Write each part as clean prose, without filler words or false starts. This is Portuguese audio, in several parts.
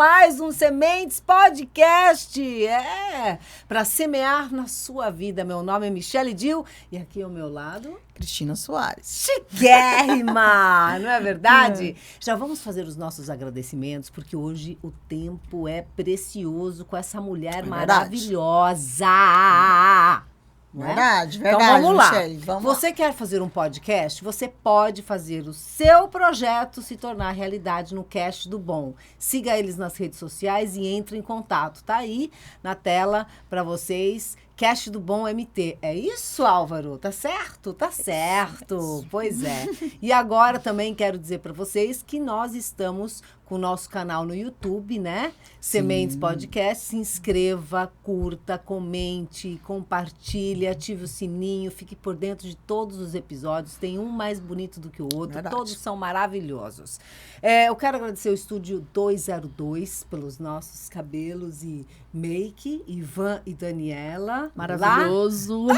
mais um Sementes Podcast. Para semear na sua vida. Meu nome é Michele Dil e aqui ao meu lado... Cristina Soares. Chiquérrima, não é verdade? Já vamos fazer os nossos agradecimentos, porque hoje o tempo é precioso com essa mulher maravilhosa. Verdade, então vamos lá. Michele, Você quer fazer um podcast? Você pode fazer o seu projeto se tornar realidade no Cast do Bom. Siga eles nas redes sociais e entre em contato. Tá aí na tela para vocês. Cast do Bom MT. É isso, Álvaro? Tá certo? Tá certo. Pois é. E agora também quero dizer para vocês que nós estamos com o nosso canal no YouTube, né? Sementes Podcast. Se inscreva, curta, comente, compartilhe, ative o sininho, fique por dentro de todos os episódios. Tem um mais bonito do que o outro. Verdade. Todos são maravilhosos. Eu quero agradecer o Estúdio 202 pelos nossos cabelos e make, Ivan e Daniela. Maravilhoso.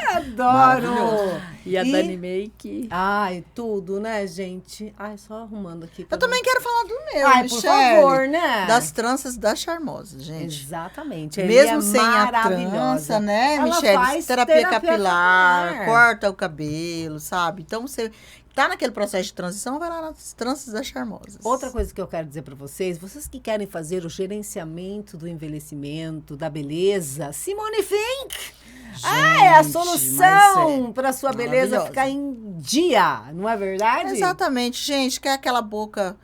Adoro! E a Dani Make. Ai, tudo, né, gente? Ai, só arrumando aqui. Eu também quero falar do meu, Ai, Michele. por favor, né? Das tranças da Charmosa, gente. Exatamente. Mesmo é sem a trança, né, Ela Michele? faz Terapia capilar, capilar. corta o cabelo, sabe? Então, você tá naquele processo de transição, vai lá nas tranças da Charmosa. Outra coisa que eu quero dizer para vocês que querem fazer o gerenciamento do envelhecimento, da beleza, Simone Fink! É a solução para sua beleza ficar em dia, não é verdade? Exatamente, gente. Quer aquela boca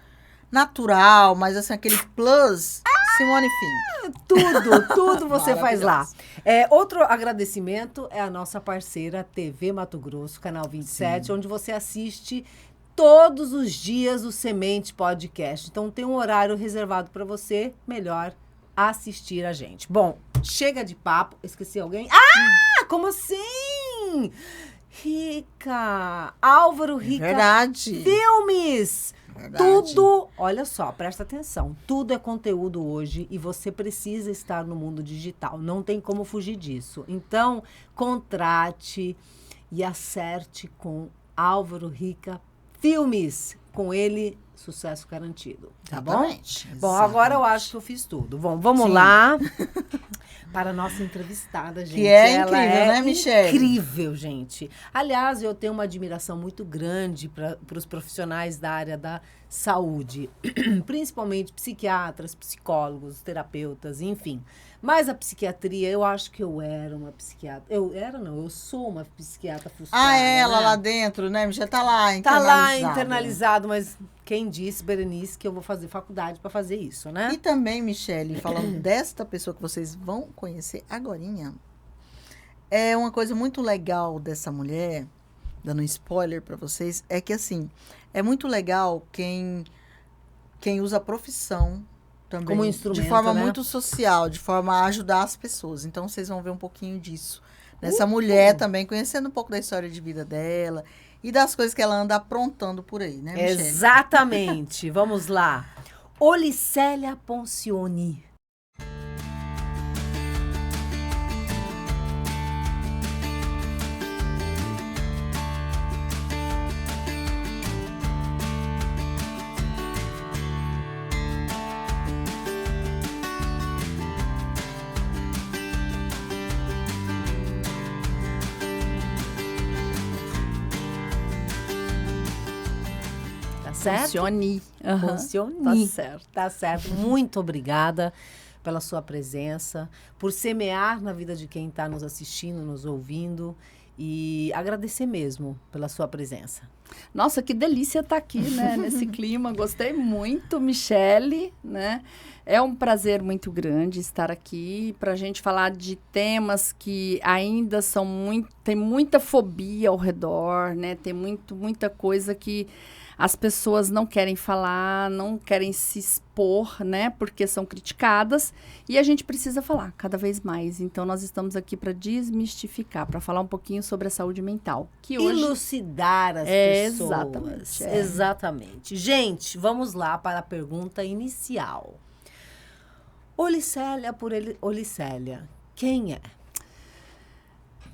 natural, mas assim, aquele plus, Simone Fink. Tudo você faz lá. Outro agradecimento é a nossa parceira TV Mato Grosso, Canal 27, onde você assiste todos os dias o Semente Podcast. Então tem um horário reservado para você, melhor assistir a gente. Bom, chega de papo. Esqueci alguém? Como assim? Rica. Álvaro Rica. Verdade. Filmes. Verdade. Tudo, olha só, presta atenção. Tudo é conteúdo hoje e você precisa estar no mundo digital. Não tem como fugir disso. Então, contrate e acerte com Álvaro Rica Filmes. Com ele, sucesso garantido. Tá Exatamente. bom? Bom, agora eu acho que eu fiz tudo. Bom, vamos lá para a nossa entrevistada, gente. Que é Ela incrível, né, Michele? Incrível, gente. Aliás, eu tenho uma admiração muito grande para os profissionais da área da saúde, principalmente psiquiatras, psicólogos, terapeutas, enfim. Mas a psiquiatria, eu acho que eu era uma psiquiatra. Eu sou uma psiquiatra frustrada. Ela né? lá dentro, né, Michele? Tá lá Tá lá internalizado. internalizado, mas quem disse, Berenice, que eu vou fazer faculdade para fazer isso, né? E também, Michele, falando desta pessoa que vocês vão conhecer agorinha, é uma coisa muito legal dessa mulher, dando um spoiler para vocês, é que, assim, é muito legal quem usa a profissão também como instrumento, de forma né? muito social, de forma a ajudar as pessoas. Então, vocês vão ver um pouquinho disso. Nessa mulher também, conhecendo um pouco da história de vida dela e das coisas que ela anda aprontando por aí, né, Michele? Exatamente. Vamos lá. Olicélia Poncioni. Certo? Funcione. Funcione. Tá certo. Tá certo. Muito obrigada pela sua presença, por semear na vida de quem está nos assistindo, nos ouvindo. E agradecer mesmo pela sua presença. Nossa, que delícia estar aqui, né? Nesse clima. Gostei muito, Michele, né? É um prazer muito grande estar aqui para a gente falar de temas que ainda são tem muita fobia ao redor, né? Tem muita coisa que as pessoas não querem falar, não querem se expor, né? Porque são criticadas e a gente precisa falar cada vez mais. Então, nós estamos aqui para desmistificar, para falar um pouquinho sobre a saúde mental. Que hoje... Elucidar as pessoas. Exatamente. Exatamente. Gente, vamos lá para a pergunta inicial. Olicélia por Olicélia, quem é?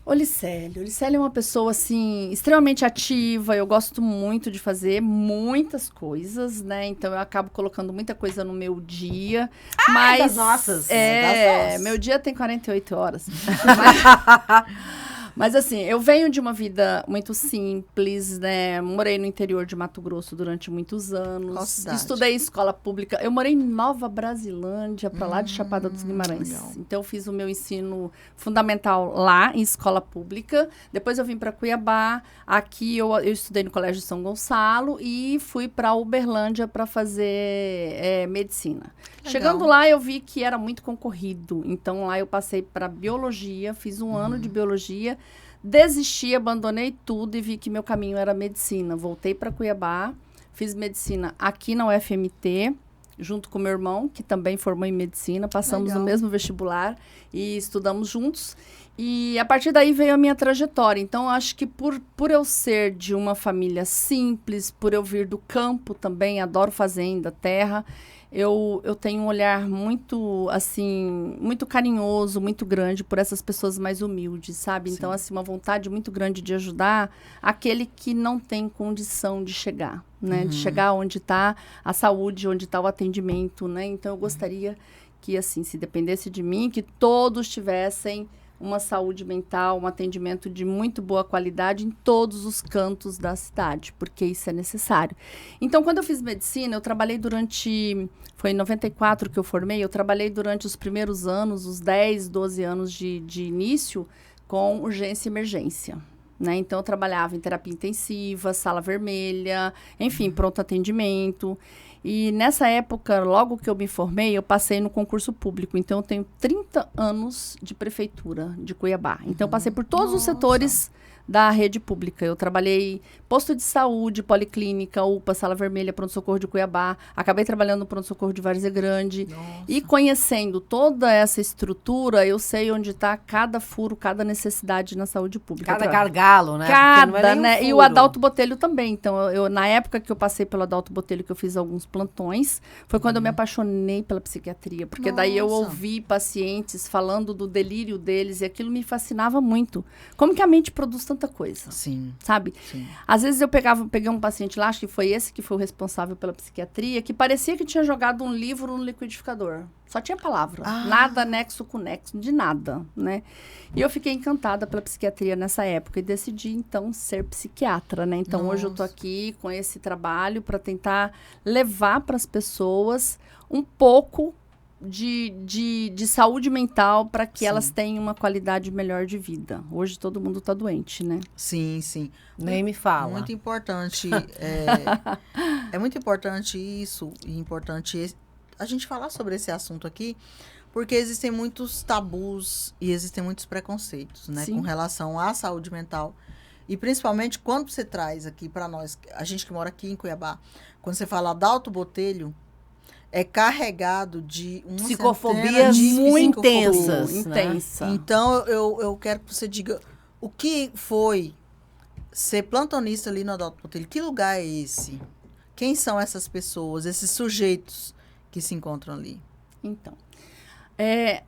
Olicélio é uma pessoa, assim, extremamente ativa. Eu gosto muito de fazer muitas coisas, né? Então, eu acabo colocando muita coisa no meu dia. Mas, das nossas. É, Das meu dia tem 48 horas. Mas, assim, eu venho de uma vida muito simples, né? Morei no interior de Mato Grosso durante muitos anos. Qual cidade? Estudei em escola pública. Eu morei em Nova Brasilândia, para lá de Chapada dos Guimarães. Legal. Então, eu fiz o meu ensino fundamental lá, em escola pública. Depois, eu vim para Cuiabá. Aqui, eu estudei no Colégio São Gonçalo e fui para Uberlândia para fazer medicina. Legal. Chegando lá, eu vi que era muito concorrido. Então, lá eu passei para biologia, fiz um ano de biologia. Desisti, abandonei tudo e vi que meu caminho era medicina. Voltei para Cuiabá, fiz medicina aqui na UFMT, junto com meu irmão, que também formou em medicina. Passamos Legal. no mesmo vestibular e estudamos juntos. E a partir daí veio a minha trajetória. Então, acho que por eu ser de uma família simples, por eu vir do campo também, adoro fazenda, terra, eu tenho um olhar muito, assim, muito carinhoso, muito grande por essas pessoas mais humildes, sabe? Sim. Então, assim, uma vontade muito grande de ajudar aquele que não tem condição de chegar, né? De chegar onde está a saúde, onde está o atendimento, né? Então, eu gostaria que, assim, se dependesse de mim, que todos tivessem uma saúde mental, um atendimento de muito boa qualidade em todos os cantos da cidade, porque isso é necessário. Então, quando eu fiz medicina, eu trabalhei foi em 94 que eu formei, eu trabalhei durante os primeiros anos, os 10, 12 anos de início, com urgência e emergência. Né? Então, eu trabalhava em terapia intensiva, sala vermelha, enfim, pronto atendimento. E nessa época, logo que eu me formei, eu passei no concurso público. Então, eu tenho 30 anos de prefeitura de Cuiabá. Então, eu passei por todos os setores da rede pública. Eu trabalhei posto de saúde, policlínica, UPA, Sala Vermelha, Pronto-Socorro de Cuiabá. Acabei trabalhando no Pronto-Socorro de Várzea Grande. E conhecendo toda essa estrutura, eu sei onde está cada furo, cada necessidade na saúde pública. Cada gargalo, né? Porque Cada, não é nem um né? E o furo. Adalto Botelho também. Então, na época que eu passei pelo Adalto Botelho, que eu fiz alguns plantões, foi quando eu me apaixonei pela psiquiatria. Porque daí eu ouvi pacientes falando do delírio deles e aquilo me fascinava muito. Como que a mente produz tanta coisa, Sim. sabe? Sim. Às vezes eu peguei um paciente lá, acho que foi esse que foi o responsável pela psiquiatria, que parecia que tinha jogado um livro no liquidificador. Só tinha palavra. Nada nexo com nexo, de nada, né? E eu fiquei encantada pela psiquiatria nessa época e decidi, então, ser psiquiatra, né? Então, hoje eu tô aqui com esse trabalho para tentar levar para as pessoas um pouco de saúde mental para que elas tenham uma qualidade melhor de vida. Hoje todo mundo está doente, né? Sim, sim. Nem me fala. Muito importante. É muito importante isso. E importante a gente falar sobre esse assunto aqui, porque existem muitos tabus e existem muitos preconceitos, né? Sim. Com relação à saúde mental. E principalmente quando você traz aqui para nós, a gente que mora aqui em Cuiabá, quando você fala Adalto Botelho, é carregado de uma Psicofobias centena de muito psicofobias. intensas. Intensa. Então, eu quero que você diga o que foi ser plantonista ali no Adalto Botelho. Que lugar é esse? Quem são essas pessoas, esses sujeitos que se encontram ali? Então,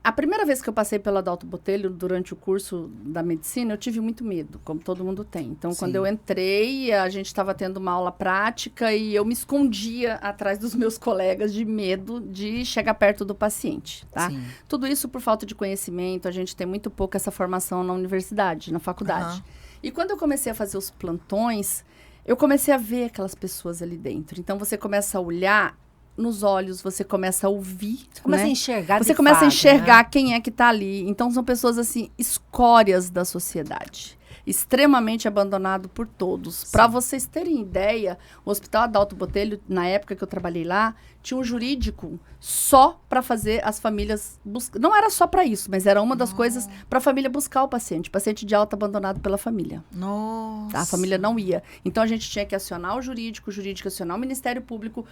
a primeira vez que eu passei pelo Adalto Botelho, durante o curso da medicina, eu tive muito medo, como todo mundo tem. Então, quando eu entrei, a gente estava tendo uma aula prática e eu me escondia atrás dos meus colegas de medo de chegar perto do paciente, tá? Sim. Tudo isso por falta de conhecimento, a gente tem muito pouco essa formação na universidade, na faculdade. E quando eu comecei a fazer os plantões, eu comecei a ver aquelas pessoas ali dentro. Então, você começa a olhar nos olhos, você começa a ouvir. Você começa né? a enxergar Você de começa a fato, enxergar né? quem é que está ali. Então, são pessoas, assim, escórias da sociedade. Extremamente abandonado por todos. Para vocês terem ideia, o Hospital Adalto Botelho, na época que eu trabalhei lá, tinha um jurídico só para fazer as famílias buscar. Não era só para isso, mas era uma das coisas para a família buscar o paciente de alta abandonado pela família. Nossa. A família não ia. Então, a gente tinha que acionar o jurídico acionar o Ministério Público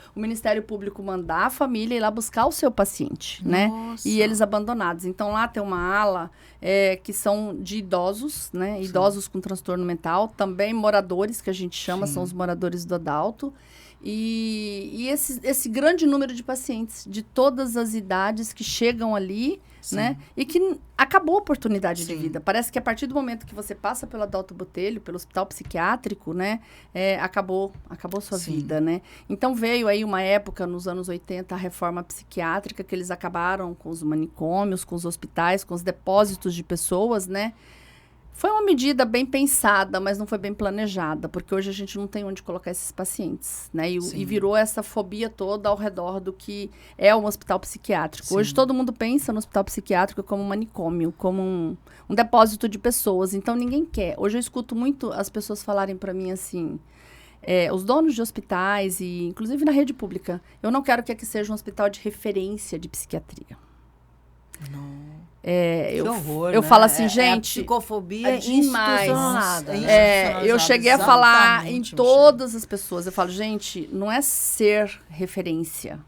mandar a família ir lá buscar o seu paciente, né? Nossa. E eles abandonados. Então, lá tem uma ala que são de idosos, né? Idosos com transtorno mental. Também moradores, que a gente chama, são os moradores do Adalto. E esse grande número de pacientes de todas as idades que chegam ali né? E que acabou a oportunidade de Sim. vida. Parece que a partir do momento que você passa pelo Adalto Botelho, pelo hospital psiquiátrico, né? Acabou sua Sim. vida, né? Então veio aí uma época, nos anos 80, a reforma psiquiátrica, que eles acabaram com os manicômios, com os hospitais, com os depósitos de pessoas, né? Foi uma medida bem pensada, mas não foi bem planejada, porque hoje a gente não tem onde colocar esses pacientes, né? E virou essa fobia toda ao redor do que é um hospital psiquiátrico. Sim. Hoje todo mundo pensa no hospital psiquiátrico como um manicômio, como um depósito de pessoas, então ninguém quer. Hoje eu escuto muito as pessoas falarem para mim assim, os donos de hospitais, e inclusive na rede pública, eu não quero que aqui seja um hospital de referência de psiquiatria. Não. Que horror, eu né? falo assim, É gente, a psicofobia é demais. institucionalizada. É né? Eu cheguei a falar em Exatamente, todas as pessoas. Eu falo, gente, não é ser referência.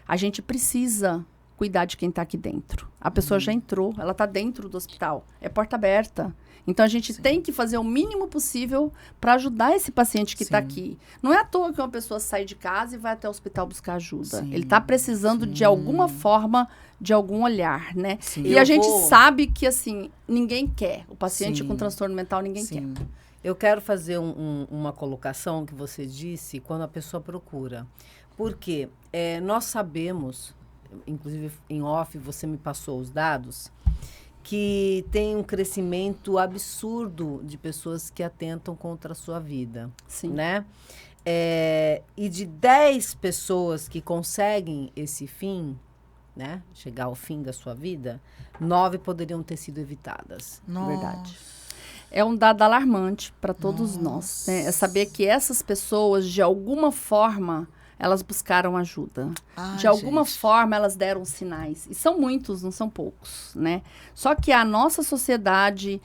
A gente precisa cuidar de quem está aqui dentro. A pessoa já entrou, ela está dentro do hospital. É porta aberta. Então, a gente tem que fazer o mínimo possível para ajudar esse paciente que está aqui. Não é à toa que uma pessoa sai de casa e vai até o hospital buscar ajuda. Sim, Ele está precisando de alguma forma, de algum olhar, né? Sim. E a gente sabe que, assim, ninguém quer. O paciente Sim. com transtorno mental, ninguém quer. Eu quero fazer uma colocação que você disse quando a pessoa procura. Porque nós sabemos, inclusive em off você me passou os dados, que tem um crescimento absurdo de pessoas que atentam contra a sua vida. Sim. Né? E de 10 pessoas que conseguem esse fim, né, chegar ao fim da sua vida, 9 poderiam ter sido evitadas. Nossa. Verdade. É um dado alarmante para todos nós. Né? É saber que essas pessoas, de alguma forma, elas buscaram ajuda. De alguma forma, elas deram sinais. E são muitos, não são poucos, né? Só que a nossa sociedade,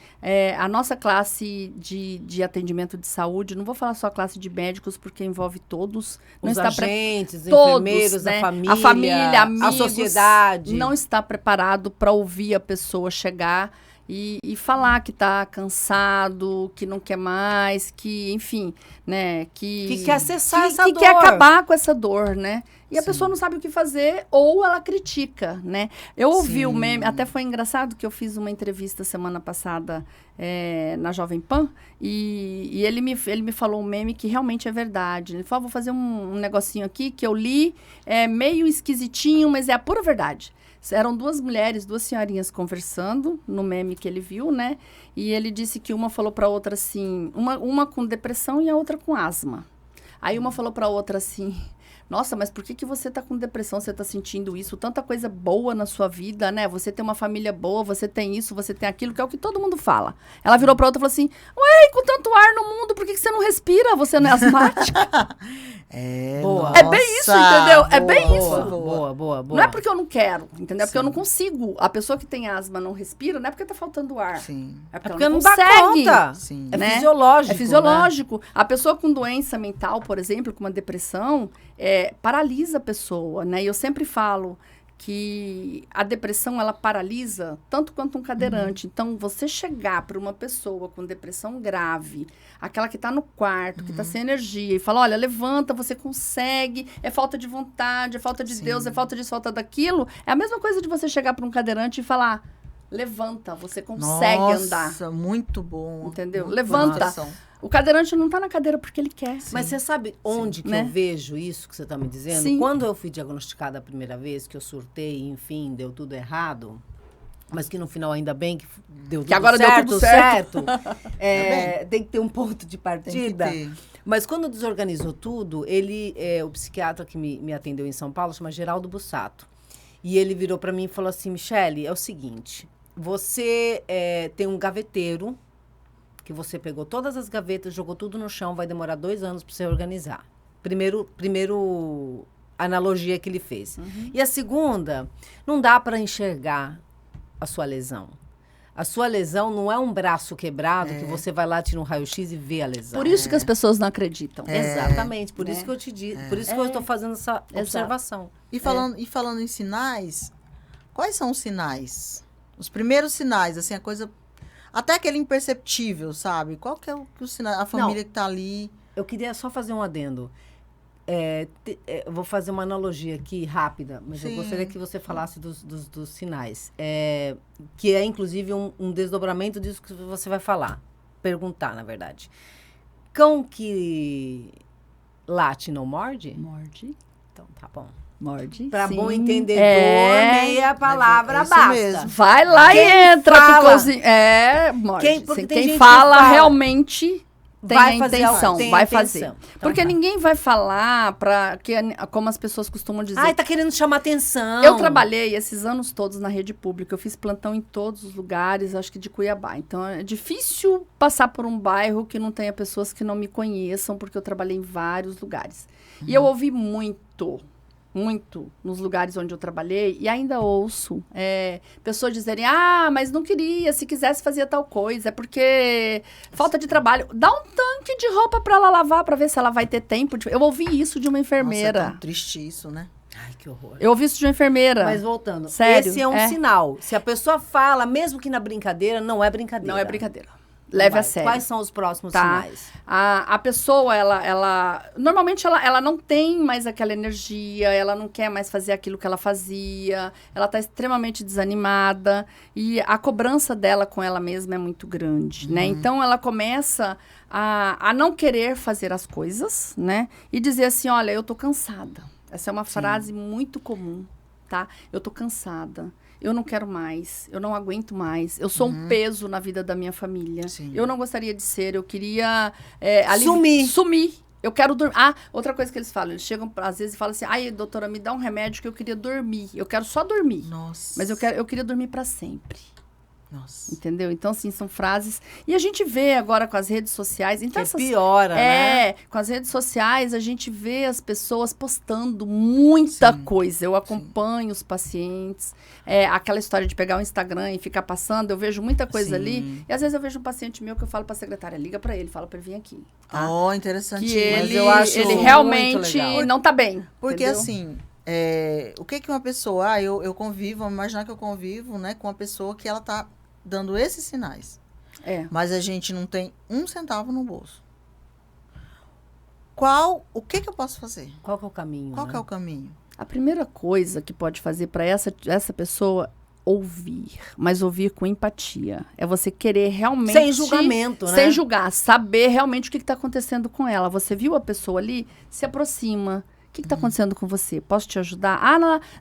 a nossa classe de atendimento de saúde, não vou falar só a classe de médicos, porque envolve todos. Os agentes, todos, enfermeiros, né? a família, amigos, a sociedade. não está preparado para ouvir a pessoa chegar e falar que está cansado, que não quer mais, que, enfim, né? Que quer acessar essa que dor. quer acabar com essa dor, né? E a pessoa não sabe o que fazer ou ela critica, né? Eu ouvi o meme, até foi engraçado que eu fiz uma entrevista semana passada na Jovem Pan e ele me falou um meme que realmente é verdade. Ele falou, vou fazer um negocinho aqui que eu li, é meio esquisitinho, mas é a pura verdade. Eram duas mulheres, duas senhorinhas conversando no meme que ele viu, né? E ele disse que uma falou para outra assim, uma com depressão e a outra com asma. Aí uma falou para outra assim, nossa, mas por que você tá com depressão? Você tá sentindo isso? Tanta coisa boa na sua vida, né? Você tem uma família boa, você tem isso, você tem aquilo, que é o que todo mundo fala. Ela virou pra outra e falou assim, ué, com tanto ar no mundo, por que você não respira? Você não é asmática? Boa. É bem isso, entendeu? É bem isso. Boa. Não é porque eu não quero, entendeu? É porque eu não consigo. A pessoa que tem asma não respira, não é porque tá faltando ar. Sim. É porque, porque ela não não dá consegue. conta. Sim. É né? fisiológico. É fisiológico. Né? A pessoa com doença mental, por exemplo, com uma depressão, paralisa a pessoa, né? E eu sempre falo que a depressão, ela paralisa tanto quanto um cadeirante. Então, você chegar para uma pessoa com depressão grave, aquela que está no quarto, que está sem energia, e falar, olha, levanta, você consegue, é falta de vontade, é falta de Deus, é falta disso, falta daquilo, é a mesma coisa de você chegar para um cadeirante e falar, levanta, você consegue andar. Nossa, muito bom. Entendeu? Muito Levanta. boa. O cadeirante não está na cadeira porque ele quer. Mas você sabe onde que né? eu vejo isso que você está me dizendo? Sim. Quando eu fui diagnosticada a primeira vez, que eu surtei, enfim, deu tudo errado, mas que no final ainda bem que deu tudo Que agora certo, deu tudo certo. tem que ter um ponto de partida. Tem que ter. Mas quando desorganizou tudo, o psiquiatra que me atendeu em São Paulo chama Geraldo Bussato. E ele virou para mim e falou assim, Michele, é o seguinte, você tem um gaveteiro, que você pegou todas as gavetas, jogou tudo no chão, vai demorar 2 anos para você organizar. Primeiro analogia que ele fez. E a segunda, não dá para enxergar a sua lesão. A sua lesão não é um braço quebrado que você vai lá, tira um raio-x e vê a lesão. Por isso que as pessoas não acreditam. Exatamente, por Né? isso que eu te digo, por isso que eu estou fazendo essa observação. E falando em sinais, quais são os sinais? Os primeiros sinais, assim, a coisa... Até aquele imperceptível, sabe? Qual que é o sinal? A família que tá ali... Eu queria só fazer um adendo. eu vou fazer uma analogia aqui rápida, mas eu Sim. gostaria que você falasse dos sinais. Que é, inclusive, um desdobramento disso que você vai falar. Perguntar, na verdade. Cão que late não morde? Morde. Então, tá bom. Morde. Para sim. bom entendedor, meia palavra É isso basta. mesmo. Vai lá Quem e entra fala- com cozinha. Morde. Porque Sim, tem gente quem que fala fala, realmente tem vai a fazer intenção, tem a vai intenção. fazer. Então Porque tá. ninguém vai falar como as pessoas costumam dizer. Ai, tá querendo chamar atenção. Eu trabalhei esses anos todos na rede pública. Eu fiz plantão em todos os lugares, acho que de Cuiabá. Então, é difícil passar por um bairro que não tenha pessoas que não me conheçam, porque eu trabalhei em vários lugares. E eu ouvi muito nos lugares onde eu trabalhei, e ainda ouço pessoas dizerem, mas não queria, se quisesse fazia tal coisa, é porque falta de trabalho. Dá um tanque de roupa para ela lavar, para ver se ela vai ter tempo. Eu ouvi isso de uma enfermeira. Nossa, é tão triste isso, né? Ai, que horror. Eu ouvi isso de uma enfermeira. Mas voltando, Sério? esse é um sinal. Se a pessoa fala, mesmo que na brincadeira, não é brincadeira. Não é brincadeira. Leve a sério. Quais são os próximos Tá. sinais? A pessoa, normalmente ela não tem mais aquela energia, ela não quer mais fazer aquilo que ela fazia, ela está extremamente desanimada e a cobrança dela com ela mesma é muito grande, né? Então, ela começa a não querer fazer as coisas, né? E dizer assim, olha, eu tô cansada. Essa é uma frase muito comum, tá? Eu tô cansada. Eu não quero mais, eu não aguento mais, eu sou um peso na vida da minha família. Sim. Eu não gostaria de ser, eu queria... Sumir. Eu quero dormir. Outra coisa que eles falam, eles chegam às vezes e falam assim, doutora, me dá um remédio que eu queria dormir. Eu quero só dormir, Nossa. mas eu queria dormir para sempre. Nossa. Entendeu? Então, assim, são frases... E a gente vê agora com as redes sociais... Então Que piora, né? com as redes sociais, a gente vê as pessoas postando muita coisa. Eu acompanho os pacientes. Aquela história de pegar o Instagram e ficar passando, eu vejo muita coisa ali. E às vezes eu vejo um paciente meu que eu falo pra secretária, liga pra ele, fala pra ele vir aqui. Tá? Interessante. Que Mas eu acho ele muito realmente legal. não tá bem. Porque entendeu? assim, o que uma pessoa... eu convivo, vamos imaginar que eu convivo, né, com uma pessoa que ela tá dando esses sinais. Mas a gente não tem um centavo no bolso. O que eu posso fazer? Qual que é o caminho? Qual que é o caminho? A primeira coisa que pode fazer para essa pessoa ouvir, mas ouvir com empatia. É você querer realmente... Sem julgamento, né? Sem julgar, saber realmente o que está acontecendo com ela. Você viu a pessoa ali, se aproxima. O que está acontecendo com você? Posso te ajudar?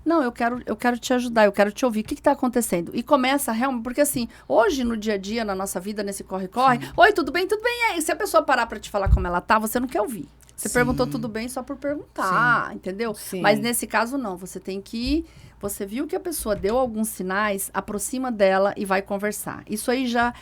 Não, eu quero te ajudar, eu quero te ouvir. O que está acontecendo? E começa realmente, porque assim, hoje no dia a dia, na nossa vida, nesse corre-corre, oi, tudo bem? Tudo bem? E aí, se a pessoa parar para te falar como ela tá, você não quer ouvir. Você perguntou tudo bem só por perguntar, entendeu? Sim. Mas nesse caso, não. Você tem que... Você viu que a pessoa deu alguns sinais, aproxima dela e vai conversar. Isso aí já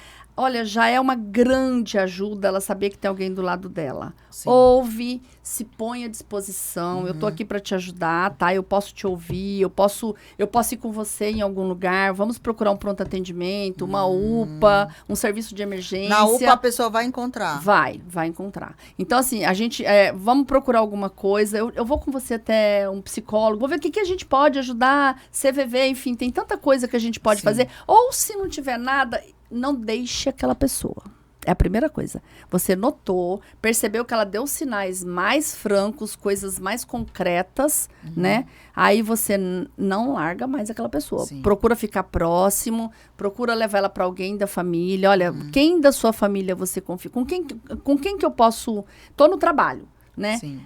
é uma grande ajuda ela saber que tem alguém do lado dela. Sim. Ouve, se põe à disposição. Eu tô aqui para te ajudar, tá? Eu posso te ouvir, eu posso ir com você em algum lugar. Vamos procurar um pronto atendimento, uma UPA, um serviço de emergência. Na UPA a pessoa vai encontrar. Vai encontrar. Então, assim, a gente, vamos procurar alguma coisa. Eu vou com você até um psicólogo, vou ver o que a gente pode ajudar, CVV, enfim, tem tanta coisa que a gente pode fazer. Ou, se não tiver nada, não deixe aquela pessoa. É a primeira coisa. Você notou, percebeu que ela deu sinais mais francos, coisas mais concretas, né? Aí você não larga mais aquela pessoa. Sim. Procura ficar próximo, procura levar ela para alguém da família. Olha, quem da sua família você confia? Com quem que eu posso... Tô no trabalho, né? Sim.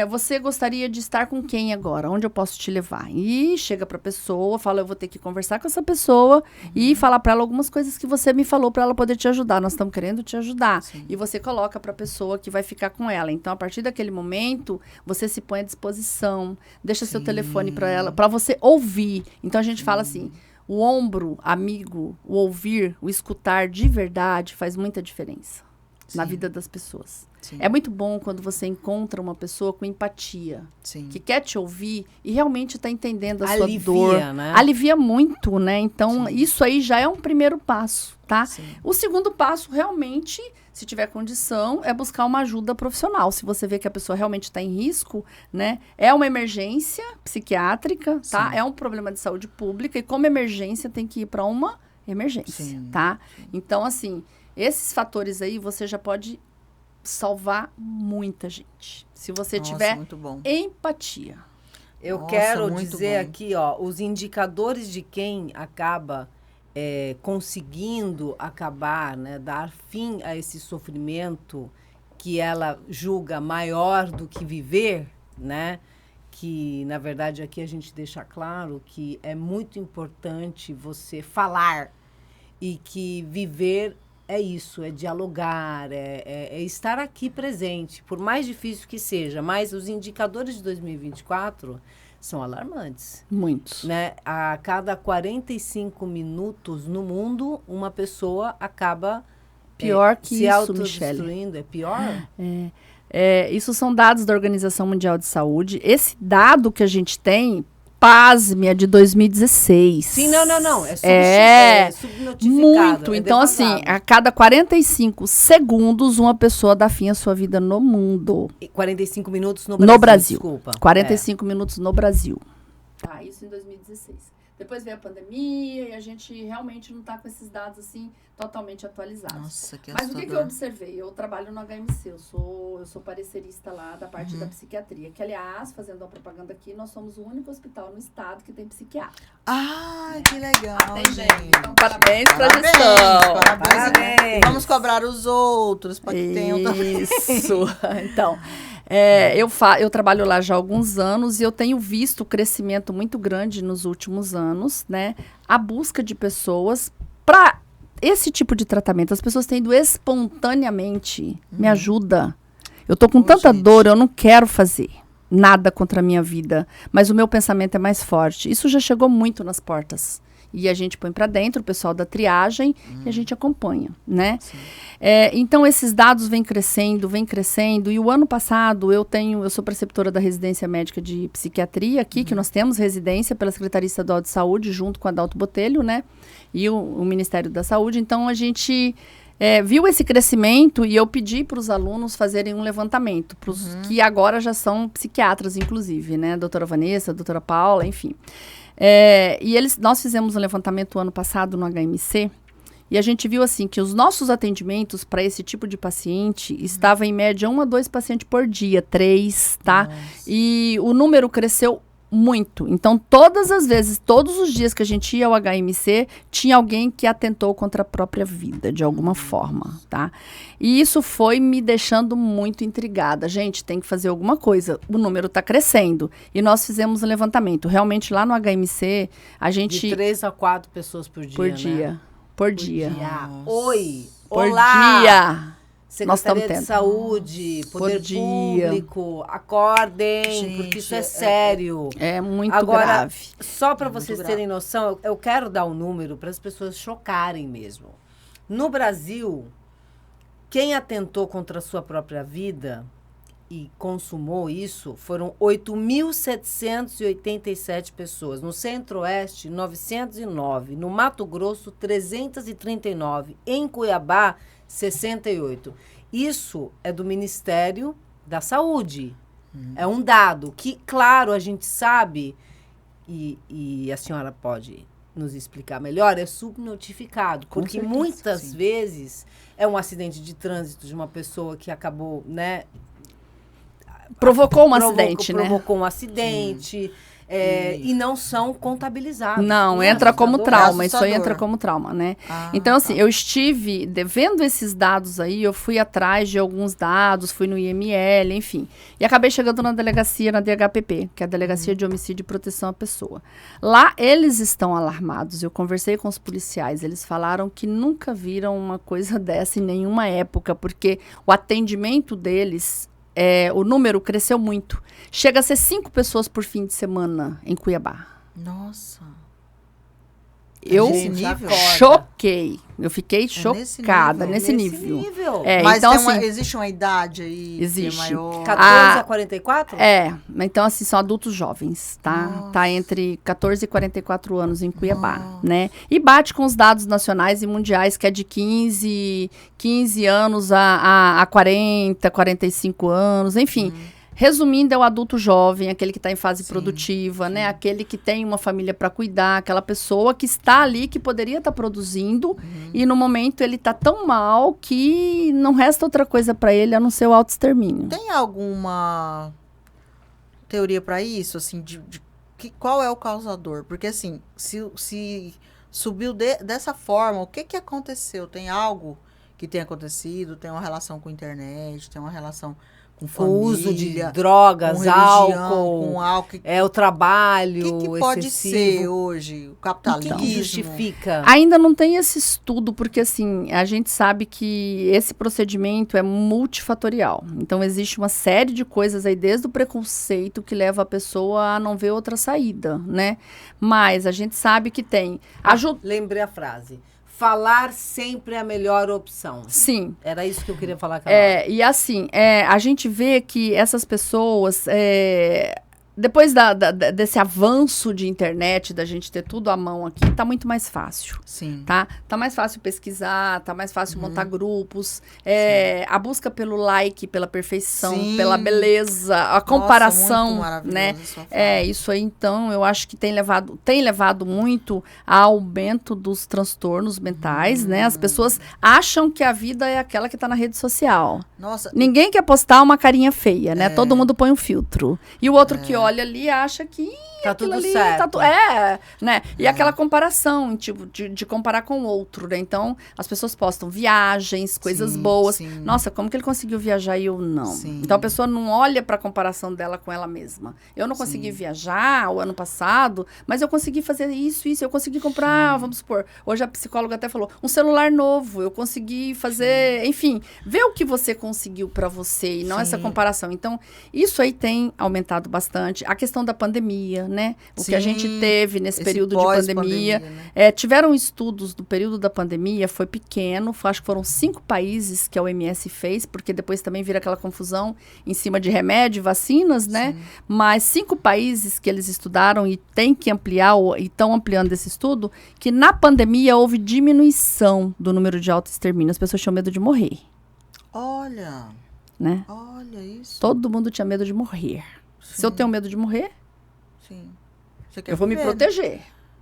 Você gostaria de estar com quem agora? Onde eu posso te levar? E chega pra pessoa, fala, eu vou ter que conversar com essa pessoa e falar pra ela algumas coisas que você me falou pra ela poder te ajudar. Nós estamos querendo te ajudar. Sim. E você coloca pra pessoa que vai ficar com ela. Então, a partir daquele momento, você se põe à disposição, deixa seu telefone pra ela, pra você ouvir. Então, a gente fala assim, o ombro amigo, o ouvir, o escutar de verdade faz muita diferença na vida das pessoas. Sim. É muito bom quando você encontra uma pessoa com empatia, Sim. que quer te ouvir e realmente está entendendo a Alivia, sua dor. né? Alivia muito, né? Então, isso aí já é um primeiro passo, tá? Sim. O segundo passo, realmente, se tiver condição, é buscar uma ajuda profissional. Se você vê que a pessoa realmente está em risco, né? É uma emergência psiquiátrica, tá? Sim. É um problema de saúde pública e como emergência tem que ir para uma emergência, Sim. tá? Então, assim, esses fatores aí você já pode salvar muita gente. Se você Nossa, tiver muito bom. empatia. Eu Nossa, quero muito dizer bom. aqui, ó, os indicadores de quem acaba conseguindo acabar, né, dar fim a esse sofrimento que ela julga maior do que viver, né? Que, na verdade, aqui a gente deixa claro que é muito importante você falar e que viver é isso, é dialogar, é estar aqui presente, por mais difícil que seja. Mas os indicadores de 2024 são alarmantes. Muitos. Né? A cada 45 minutos no mundo, uma pessoa acaba Pior que se isso, autodestruindo. É pior? Isso são dados da Organização Mundial de Saúde. Esse dado que a gente tem, pasme, é de 2016. Sim, não. É subnotificado. muito. É Então, assim, defasado. a cada 45 segundos, uma pessoa dá fim à sua vida no mundo. 45 minutos no No Brasil. Brasil. Desculpa. 45 minutos no Brasil. Tá, isso em 2016. Depois veio a pandemia e a gente realmente não está com esses dados assim totalmente atualizados. Nossa, que Mas o que eu assustador. observei? Eu trabalho no HMC, eu sou parecerista lá da parte da psiquiatria. Que, aliás, fazendo uma propaganda aqui, nós somos o único hospital no estado que tem psiquiatra. Ah, que legal, Tem, gente. Então, parabéns pra Parabéns, gestão. Parabéns. Vamos cobrar os outros para que tenham também. Isso. Então, eu trabalho lá já há alguns anos e eu tenho visto o crescimento muito grande nos últimos anos, né? A busca de pessoas para esse tipo de tratamento. As pessoas têm ido espontaneamente. Me ajuda. Eu tô com tanta gente. dor, eu não quero fazer nada contra a minha vida, mas o meu pensamento é mais forte. Isso já chegou muito nas portas. E a gente põe para dentro o pessoal da triagem e a gente acompanha, né? Então, esses dados vêm crescendo. E o ano passado, eu sou preceptora da residência médica de psiquiatria aqui, que nós temos residência pela Secretaria Estadual de Saúde, junto com a Adalto Botelho, né? E o Ministério da Saúde. Então, a gente viu esse crescimento e eu pedi para os alunos fazerem um levantamento, pros que agora já são psiquiatras, inclusive, né? A doutora Vanessa, a doutora Paula, enfim. Nós fizemos um levantamento ano passado no HMC e a gente viu assim que os nossos atendimentos para esse tipo de paciente estava em média 1 a 2 pacientes por dia, 3, tá? Nossa. E o número cresceu muito. Então, todas as vezes, todos os dias que a gente ia ao HMC, tinha alguém que atentou contra a própria vida, de alguma forma, tá? E isso foi me deixando muito intrigada. Gente, tem que fazer alguma coisa. O número está crescendo. E nós fizemos um levantamento. Realmente, lá no HMC, a gente... De 3 a 4 pessoas por dia, Por né? dia. Por dia. Nossa. Oi! Por Olá! dia. Nós Secretaria estamos de tendo. Saúde, Poder dia. Público, acordem, Gente, porque isso é sério. É muito Agora, grave. só para É muito vocês grave. terem noção, eu quero dar um número para as pessoas chocarem mesmo. No Brasil, quem atentou contra a sua própria vida e consumou isso foram 8.787 pessoas. No Centro-Oeste, 909. No Mato Grosso, 339. Em Cuiabá, 68. Isso é do Ministério da Saúde. É um dado que, claro, a gente sabe, e a senhora pode nos explicar melhor, é subnotificado. Com Porque certeza, muitas sim. vezes é um acidente de trânsito de uma pessoa que acabou, né? Provocou um acidente, né? Provocou um acidente. E não são contabilizados. Não, é entra como assustador? trauma. Isso aí assustador. entra como trauma, né? Ah, Então, assim, tá. eu estive vendo esses dados aí, eu fui atrás de alguns dados, fui no IML, enfim. E acabei chegando na delegacia, na DHPP, que é a Delegacia de Homicídio e Proteção à Pessoa. Lá, eles estão alarmados. Eu conversei com os policiais, eles falaram que nunca viram uma coisa dessa em nenhuma época, porque o atendimento deles... o número cresceu muito. Chega a ser 5 pessoas por fim de semana em Cuiabá. Nossa. Eu Nesse nível? choquei. Eu fiquei nesse chocada nível? nesse nível. Mas então, tem assim, existe uma idade aí Existe. que é maior? 14 a 44? então assim, são adultos jovens, tá? Nossa. Tá entre 14 e 44 anos em Cuiabá, Nossa. né? E bate com os dados nacionais e mundiais, que é de 15 anos a 40, 45 anos, enfim. Resumindo, é o adulto jovem, aquele que está em fase produtiva, né? Aquele que tem uma família para cuidar, aquela pessoa que está ali, que poderia estar produzindo, e no momento ele está tão mal que não resta outra coisa para ele a não ser o autoextermínio. Tem alguma teoria para isso, assim, qual é o causador? Porque, assim, se subiu dessa forma, o que aconteceu? Tem algo que tem acontecido? Tem uma relação com a internet? Tem uma relação com família? O uso de drogas, com religião, álcool, com álcool? o trabalho O que pode excessivo. ser hoje? O O que capitalismo? que justifica? Ainda não tem esse estudo, porque assim, a gente sabe que esse procedimento é multifatorial. Então, existe uma série de coisas aí, desde o preconceito que leva a pessoa a não ver outra saída, né? Mas a gente sabe que tem. Lembrei a frase. Falar sempre é a melhor opção. Sim. Era isso que eu queria falar aquela hora. E assim, a gente vê que essas pessoas, depois desse avanço de internet, da gente ter tudo à mão aqui, tá muito mais fácil. Sim. Tá mais fácil pesquisar, tá mais fácil montar grupos. A busca pelo like, pela perfeição, Sim. pela beleza, a Nossa, comparação, muito maravilhoso né? a sua fala. Isso aí, então, eu acho que tem levado muito ao aumento dos transtornos mentais, né? As pessoas acham que a vida é aquela que tá na rede social. Nossa, Ninguém quer postar uma carinha feia, né? Todo mundo põe um filtro. E o outro que olha ali acha que Tá aquilo tudo ali certo. né? E aquela comparação, tipo, de comparar com o outro, né? Então, as pessoas postam viagens, coisas Sim, boas. sim. Nossa, como que ele conseguiu viajar e eu não? Sim. Então, a pessoa não olha para a comparação dela com ela mesma. Eu não consegui viajar o ano passado, mas eu consegui fazer isso. Eu consegui comprar, vamos supor, hoje a psicóloga até falou, um celular novo. Eu consegui fazer, enfim, ver o que você conseguiu para você e não essa comparação. Então, isso aí tem aumentado bastante. A questão da pandemia, né? O que a gente teve nesse esse período de pandemia. né? Tiveram estudos do período da pandemia, foi pequeno, acho que foram 5 países que a OMS fez, porque depois também vira aquela confusão em cima de remédio e vacinas, né? Mas 5 países que eles estudaram e tem que ampliar, e estão ampliando esse estudo, que na pandemia houve diminuição do número de autoextermínio. As pessoas tinham medo de morrer, Olha né? isso. Todo mundo tinha medo de morrer. Se eu tenho medo de morrer, Sim. Você quer eu vou me viver, né? proteger.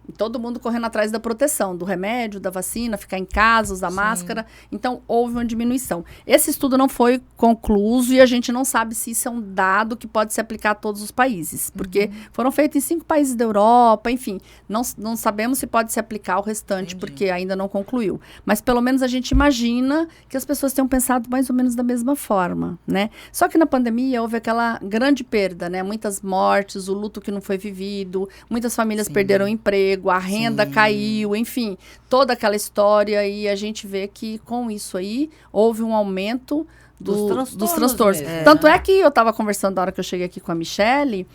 E todo mundo correndo atrás da proteção, do remédio, da vacina, ficar em casa, usar máscara. Então, houve uma diminuição. Esse estudo não foi concluso e a gente não sabe se isso é um dado que pode se aplicar a todos os países. Porque foram feitos em 5 países da Europa, enfim. Não sabemos se pode se aplicar ao restante, porque ainda não concluiu. Mas, pelo menos, a gente imagina que as pessoas tenham pensado mais ou menos da mesma forma, né? Só que na pandemia houve aquela grande perda, né? Muitas mortes, o luto que não foi vivido, muitas famílias perderam emprego, a renda caiu, enfim, toda aquela história, e a gente vê que com isso aí houve um aumento dos transtornos. mesmo. Tanto é que eu estava conversando na hora que eu cheguei aqui com a Michele,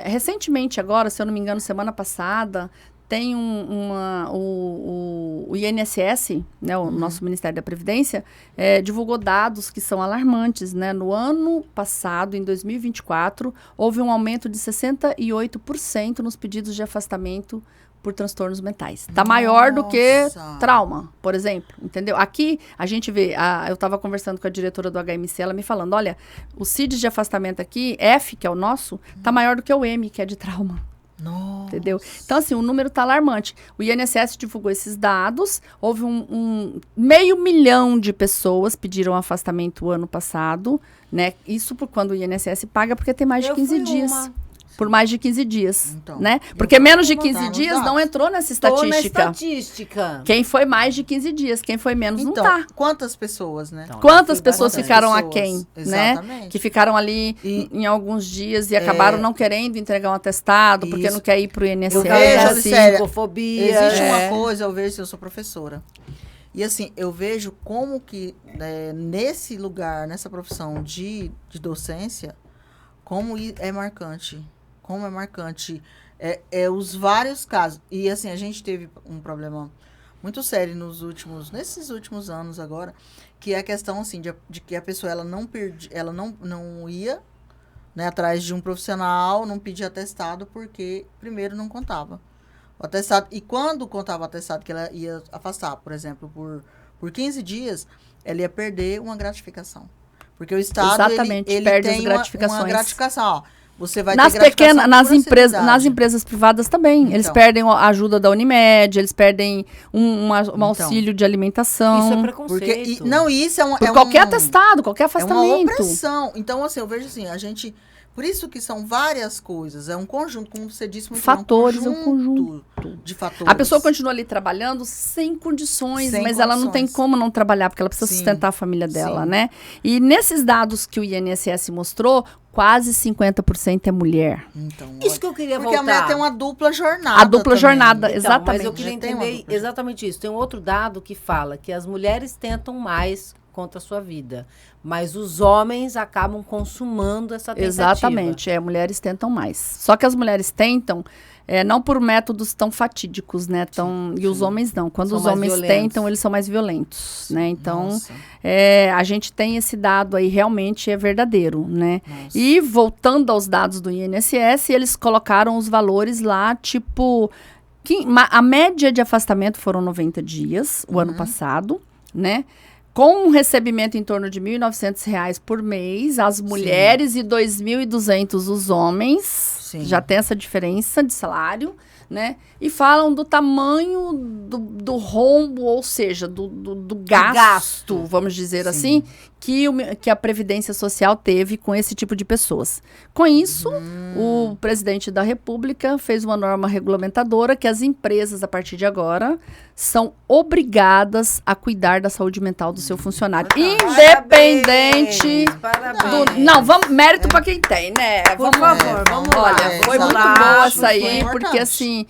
recentemente agora, se eu não me engano, semana passada, tem o INSS, né, o nosso Ministério da Previdência, divulgou dados que são alarmantes, né? No ano passado, em 2024, houve um aumento de 68% nos pedidos de afastamento por transtornos mentais. Está maior do que trauma, por exemplo, entendeu? Aqui, a gente vê, eu estava conversando com a diretora do HMC, ela me falando, olha, o CID de afastamento aqui, F, que é o nosso, está maior do que o M, que é de trauma. Nossa. Entendeu? Então, assim, o número está alarmante. O INSS divulgou esses dados, houve 500 mil de pessoas pediram afastamento o ano passado, né? Isso por quando o INSS paga, porque tem mais de 15 dias. Por mais de 15 dias, Então, né? Porque menos de 15 botar nos dias não dados. entrou nessa Tô na estatística. estatística. Quem foi mais de 15 dias, quem foi menos Então, não tá. quantas pessoas, né? Então, Quantas foi pessoas bastante. ficaram pessoas, aquém, exatamente. né? Que ficaram ali E- em alguns dias e acabaram não querendo entregar um atestado, porque Isso. não quer ir pro INSS. Eu vejo, assim. sério, Psicofobia. Existe uma coisa, eu vejo, eu sou professora. E assim, eu vejo como que nesse lugar, nessa profissão de docência, como é marcante. Como é marcante. Os vários casos. E assim, a gente teve um problema muito sério nesses últimos anos agora, que é a questão assim, de que a pessoa ela não ia, né, atrás de um profissional, não pedia atestado, porque primeiro não contava. O atestado, e quando contava o atestado que ela ia afastar, por exemplo, por 15 dias, ela ia perder uma gratificação. Porque o Estado, Exatamente, ele perde tem as gratificações. uma gratificação, ó. Você vai Nas ter gratificação pequenas, por ancianidade. nas empresas privadas também. Eles Então. perdem a ajuda da Unimed, eles perdem um auxílio de alimentação. Isso é Porque, preconceito. isso é um... Por qualquer atestado, qualquer É afastamento. uma opressão. Então, assim, eu vejo assim, a gente... Por isso que são várias coisas. É um conjunto, como você disse muito Fatores, bem, um conjunto de fatores. A pessoa continua ali trabalhando sem condições, Sem mas ela não tem condições. como não trabalhar, porque ela precisa Sim, sustentar a família dela, sim. né? E nesses dados que o INSS mostrou, quase 50% é mulher. Então, Isso que eu queria porque voltar. a mulher tem uma dupla jornada A dupla também. jornada, Então, exatamente. mas eu queria Já tem uma entender dupla. exatamente isso. Tem um outro dado que fala que as mulheres tentam mais contra a sua vida, mas os homens acabam consumando essa tentativa. Exatamente, mulheres tentam mais. Só que as mulheres tentam, não por métodos tão fatídicos, né? E os homens não. Quando São os mais homens violentos. tentam, eles são mais violentos, né? Então, Nossa. a gente tem esse dado aí, realmente é verdadeiro, né? Nossa. E voltando aos dados do INSS, eles colocaram os valores lá, tipo... a média de afastamento foram 90 dias, o ano passado, né? Com um recebimento em torno de R$ 1.900 por mês, as mulheres e R$ 2.200 os homens. Sim. Já tem essa diferença de salário, né? E falam do tamanho do rombo, ou seja, do gasto, vamos dizer assim, que a Previdência Social teve com esse tipo de pessoas. Com isso, o presidente da República fez uma norma regulamentadora que as empresas, a partir de agora, são obrigadas a cuidar da saúde mental do seu funcionário. Independente Parabéns. Não, vamos, mérito pra quem tem, né? Por favor, vamos lá. Olha, foi Vamos muito lá. boa essa Foi aí, importante. porque assim,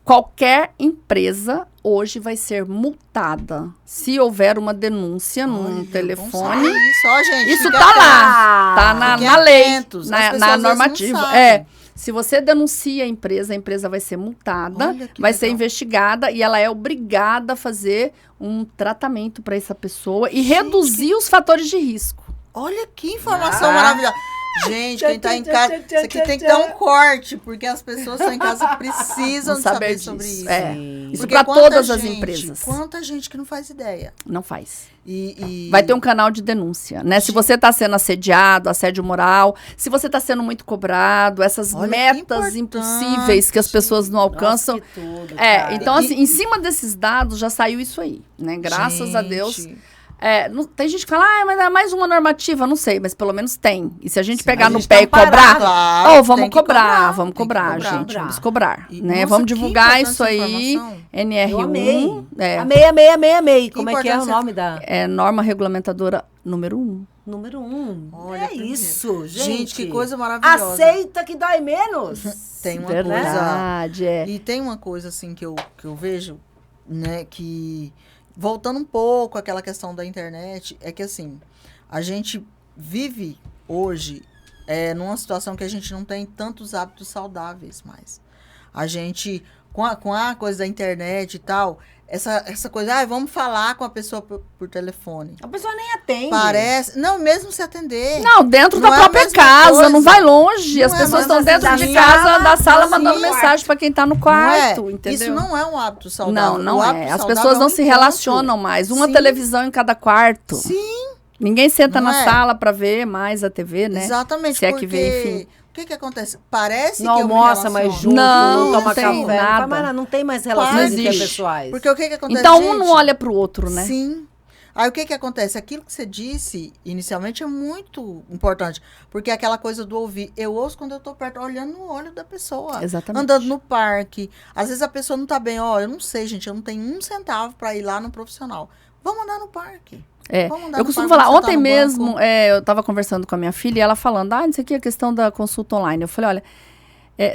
qualquer empresa hoje vai ser multada se houver uma denúncia num Olha, telefone. vamos saber Isso, ó, gente. Isso fica tá atento. lá, tá Fiquem na lei, atentos. As na pessoas às vezes não normativa. sabem. Se você denuncia a empresa vai ser multada, Olha que vai ser legal. investigada e ela é obrigada a fazer um tratamento para essa pessoa e reduzir os fatores de risco. Olha que informação maravilhosa. Gente, quem tá em casa, isso aqui tem que dar um corte, porque as pessoas que estão em casa precisam Não saber saber sobre disso. isso. Isso Porque para quanta todas as gente, empresas. Quanta gente que não faz ideia. Não faz. E Vai ter um canal de denúncia, né? Se você está sendo assediado, assédio moral, se você está sendo muito cobrado, essas Olha que metas impossíveis que as pessoas não alcançam. Nossa, que tudo, cara. Então, assim, em cima desses dados já saiu isso aí, né? Graças a Deus. Gente, Tem gente que fala, mas é mais uma normativa, não sei, mas pelo menos tem. E se a gente pegar a no gente pé tá e cobrar, amparado. claro, vamos tem que cobrar, tem que cobrar. gente, vamos cobrar, E, né? nossa, Vamos que divulgar importante isso aí, informação. NR1, Eu amei. é, Amei. Como é que é o importância- nome da... norma regulamentadora número 1. Número 1. Olha, É isso, gente. Gente, que coisa maravilhosa. Aceita que dói menos. Tem uma Verdade, coisa. E tem uma coisa assim que eu vejo, né, que voltando um pouco àquela questão da internet, é que assim, a gente vive hoje numa situação que a gente não tem tantos hábitos saudáveis mais. A gente, com a coisa da internet e tal, essa coisa, vamos falar com a pessoa por telefone. A pessoa nem atende. Parece. Não, mesmo se atender. Não, dentro Não da é a própria mesma casa, coisa. não vai longe. Não As é a pessoas mesma estão dentro de cidade. casa, da sala, Sim, mandando quarto. mensagem para quem tá no Não quarto, é? entendeu? Isso não é um hábito saudável. Não O é. hábito As saudável pessoas é não um se encontro. relacionam mais. Uma Sim. televisão em cada quarto. Sim, Ninguém senta Não na é? sala para ver mais a TV, né? exatamente. Se é porque que vê, enfim. o que acontece? Parece Não que eu me almoça mais relaciono. junto, Não, não toma não tem café, não faz nada. mais nada, não tem mais relações Quase. interpessoais. Porque o que acontece, Então gente? um não olha pro outro, né? Sim. Aí o que acontece? Aquilo que você disse inicialmente é muito importante. Porque é aquela coisa do ouvir. Eu ouço quando eu tô perto, olhando no olho da pessoa. Exatamente. Andando no parque. Às vezes a pessoa não tá bem. Eu não sei, gente. Eu não tenho um centavo para ir lá no profissional. Vamos andar no parque. Vamos andar Eu no costumo parque, falar, vamos sentar ontem no mesmo, banco. eu tava conversando com a minha filha e ela falando, não sei o que, a questão da consulta online. Eu falei, olha,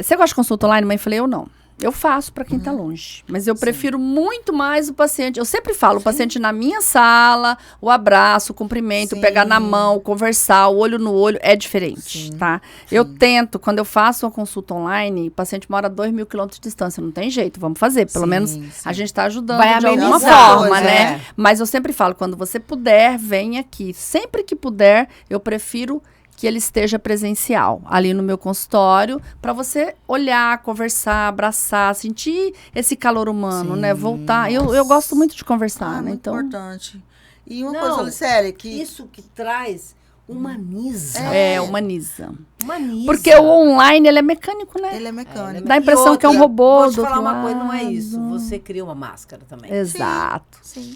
você gosta de consulta online, mãe? Eu falei, eu não. Eu faço para quem tá longe, mas eu prefiro muito mais o paciente. Eu sempre falo, o paciente na minha sala, o abraço, o cumprimento, Sim. pegar na mão, conversar, o olho no olho, é diferente, Sim, tá? sim. Eu tento, quando eu faço uma consulta online, o paciente mora a 2.000 quilômetros de distância, não tem jeito, vamos fazer. Pelo Sim, menos sim. a gente tá ajudando Vai de alguma amenizar, forma, pois né? é. Mas eu sempre falo, quando você puder, vem aqui. Sempre que puder, eu prefiro que ele esteja presencial ali no meu consultório, para você olhar, conversar, abraçar, sentir esse calor humano, né? Voltar. Eu gosto muito de conversar, né? Muito Então, importante. E uma Não, coisa, Alicélia, que... Isso que traz humaniza. humaniza. Humaniza. Porque o online, ele é mecânico, né? Ele é mecânico. Dá a impressão que é um robô. Vou te do falar outro uma coisa, não é lado. isso. Você cria uma máscara também. Exato. Sim.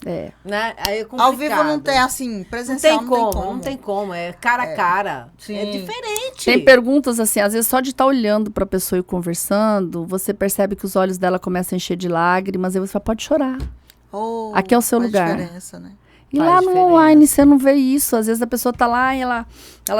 É. Né? Aí é complicado. Ao vivo não tem, assim, presencial Não tem como. É cara a cara. Sim. É diferente. Tem perguntas assim, às vezes só de estar olhando para a pessoa e conversando, você percebe que os olhos dela começam a encher de lágrimas, aí você fala, pode chorar. Oh, Aqui é o seu faz lugar. diferença, né? E Faz lá no diferença. online você não vê isso. Às vezes a pessoa tá lá e ela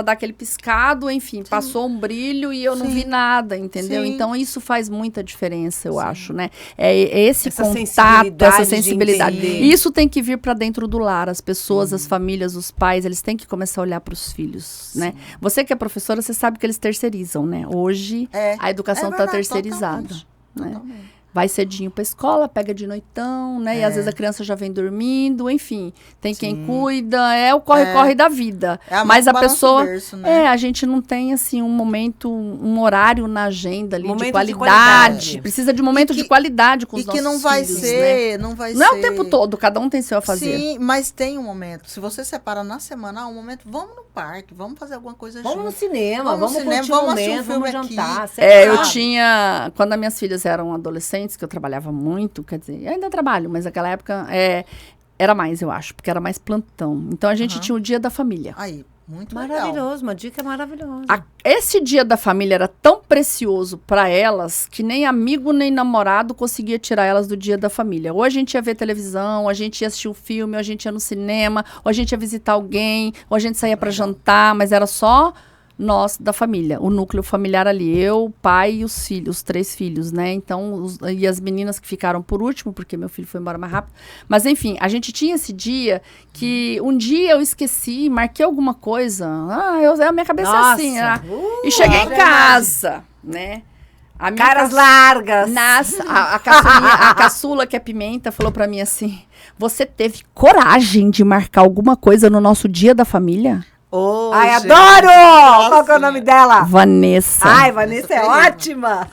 dá aquele piscado, enfim, passou um brilho e eu não Sim. vi nada, entendeu? Sim. Então isso faz muita diferença, eu acho, né? É esse Essa contato, sensibilidade essa de sensibilidade. entender. E isso tem que vir para dentro do lar. As pessoas, as famílias, os pais, eles têm que começar a olhar para os filhos, né? Você que é professora, você sabe que eles terceirizam, né? Hoje a educação está verdade, terceirizada, totalmente, né? totalmente. Vai cedinho pra escola, pega de noitão, né? E às vezes a criança já vem dormindo, enfim. Tem quem cuida, é o corre-corre da vida. É a Mas a balança pessoa... do berço, né? a gente não tem, assim, um momento, um horário na agenda ali Momento de de qualidade. qualidade. Precisa de um momento que- de qualidade com os E nossos que não vai filhos, né? ser, não vai Não é ser... o tempo todo, cada um tem seu a fazer. Sim, mas tem um momento. Se você separa na semana, um momento, vamos no parque, vamos fazer alguma coisa Vamos no junto. cinema, Vamos no vamos cinema, curtir vamos um assistir um momento, filme vamos aqui. jantar. Eu sabe? tinha... Quando as minhas filhas eram adolescentes, que eu trabalhava muito, quer dizer, eu ainda trabalho, mas naquela época era mais, eu acho, porque era mais plantão. Então a gente tinha o dia da família. Aí, muito legal. Maravilhoso, uma dica maravilhosa. Esse dia da família era tão precioso para elas que nem amigo nem namorado conseguia tirar elas do dia da família. Ou a gente ia ver televisão, ou a gente ia assistir um filme, ou a gente ia no cinema, ou a gente ia visitar alguém, ou a gente saía para jantar, mas era só nós da família, o núcleo familiar ali, eu, o pai e os filhos, os 3 filhos, né? Então, e as meninas que ficaram por último, porque meu filho foi embora mais rápido. Mas, enfim, a gente tinha esse dia que um dia eu esqueci, marquei alguma coisa. A minha cabeça é assim. E cheguei em casa, né? A minha Caras largas. a caçula, que é Pimenta, falou pra mim assim, você teve coragem de marcar alguma coisa no nosso dia da família? Ô, Ai, gente, adoro! Qual que é o nome dela? Vanessa. Ai, Vanessa é ótima!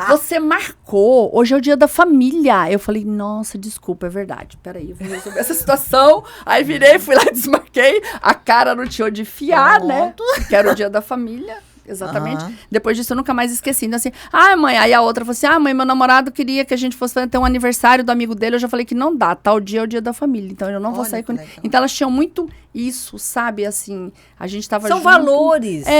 Você marcou, hoje é o dia da família. Eu falei, nossa, desculpa, é verdade. Peraí, eu vou resolver essa situação. Aí virei, fui lá, desmarquei. A cara não tinha onde fiar, né? Que era o dia da família. Exatamente. Depois disso, eu nunca mais esqueci. Então, assim, mãe. Aí a outra falou assim: mãe, meu namorado queria que a gente fosse ter um aniversário do amigo dele. Eu já falei que não dá. Tal dia é o dia da família. Então, eu não vou Olha sair com que ele. legal. Então, elas tinham muito isso, sabe? Assim, a gente tava São junto. valores que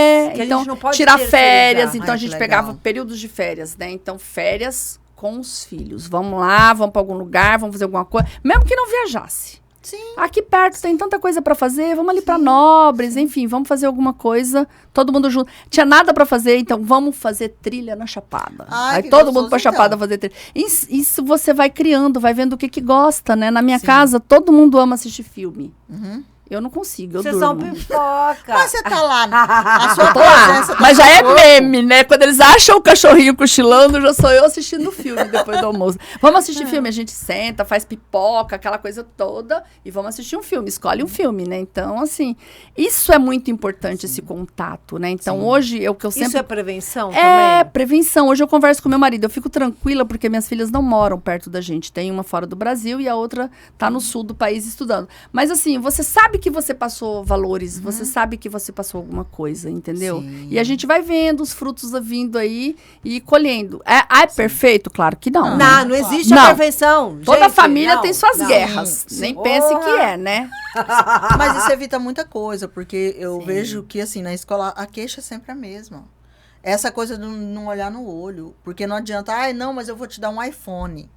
a Então, gente não pode tirar terceirizar. férias. Então, Ai, a que gente legal. pegava períodos de férias, né? Então, férias com os filhos. Vamos lá, vamos para algum lugar, vamos fazer alguma coisa. Mesmo que não viajasse. Sim. Aqui perto tem tanta coisa pra fazer, vamos ali pra Nobres, enfim, vamos fazer alguma coisa, todo mundo junto. Tinha nada pra fazer, então vamos fazer trilha na Chapada. Ai, Aí que todo mundo gostoso, pra Chapada então. fazer trilha. Isso você vai criando, vai vendo o que gosta, né? Na minha casa, todo mundo ama assistir filme. Eu não consigo, eu Vocês são durmo. pipoca. Mas você tá lá, a sua Tô lá, presença tá mas já no é corpo. meme, né? Quando eles acham o cachorrinho cochilando, já sou eu assistindo o filme depois do almoço. Vamos assistir filme, a gente senta, faz pipoca, aquela coisa toda, e vamos assistir um filme, escolhe um filme, né? Então, assim, isso é muito importante, esse contato, né? Então, hoje, o que eu sempre... Isso é prevenção É, também? prevenção. Hoje eu converso com meu marido, eu fico tranquila porque minhas filhas não moram perto da gente. Tem uma fora do Brasil e a outra tá no sul do país estudando. Mas assim, você sabe que você passou valores, você sabe que você passou alguma coisa, entendeu? Sim. E a gente vai vendo os frutos vindo aí e colhendo. É perfeito? Claro que não. Não existe Não. a perfeição. Toda Gente, família não, tem suas não. guerras. Sim. Nem pense que é, né? Mas isso evita muita coisa, porque eu vejo que, assim, na escola, a queixa é sempre a mesma. Essa coisa de não olhar no olho. Porque não adianta, não, mas eu vou te dar um iPhone.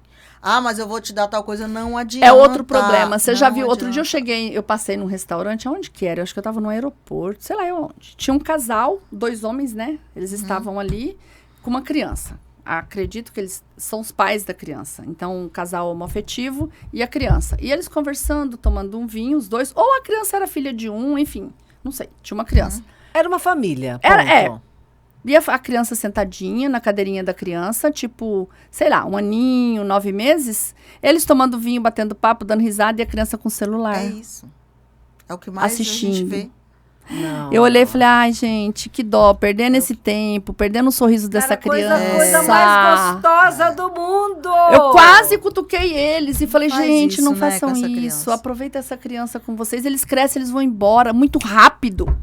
Mas eu vou te dar tal coisa. Não adianta. É outro problema. Você já não viu? Outro dia eu adianta. eu passei num restaurante, aonde que era? Eu acho que eu tava no aeroporto, sei lá onde. Tinha um casal, 2 homens, né? Eles estavam ali com uma criança. Acredito que eles são os pais da criança. Então, um casal homoafetivo e a criança. E eles conversando, tomando um vinho, os dois. Ou a criança era filha de um, enfim. Não sei, tinha uma criança. Era uma família. Era, ponto. E a criança sentadinha na cadeirinha da criança, tipo, sei lá, 1 aninho, 9 meses. Eles tomando vinho, batendo papo, dando risada e a criança com o celular. É isso. É o que mais a gente Assistindo. vê. Não. Eu olhei e falei, ai, gente, que dó, perdendo esse tempo, perdendo o sorriso dessa criança. Coisa mais gostosa do mundo. Eu quase cutuquei eles e falei, Faz gente, isso, não né, façam com essa isso. criança. Aproveita essa criança com vocês. Eles crescem, eles vão embora muito rápido.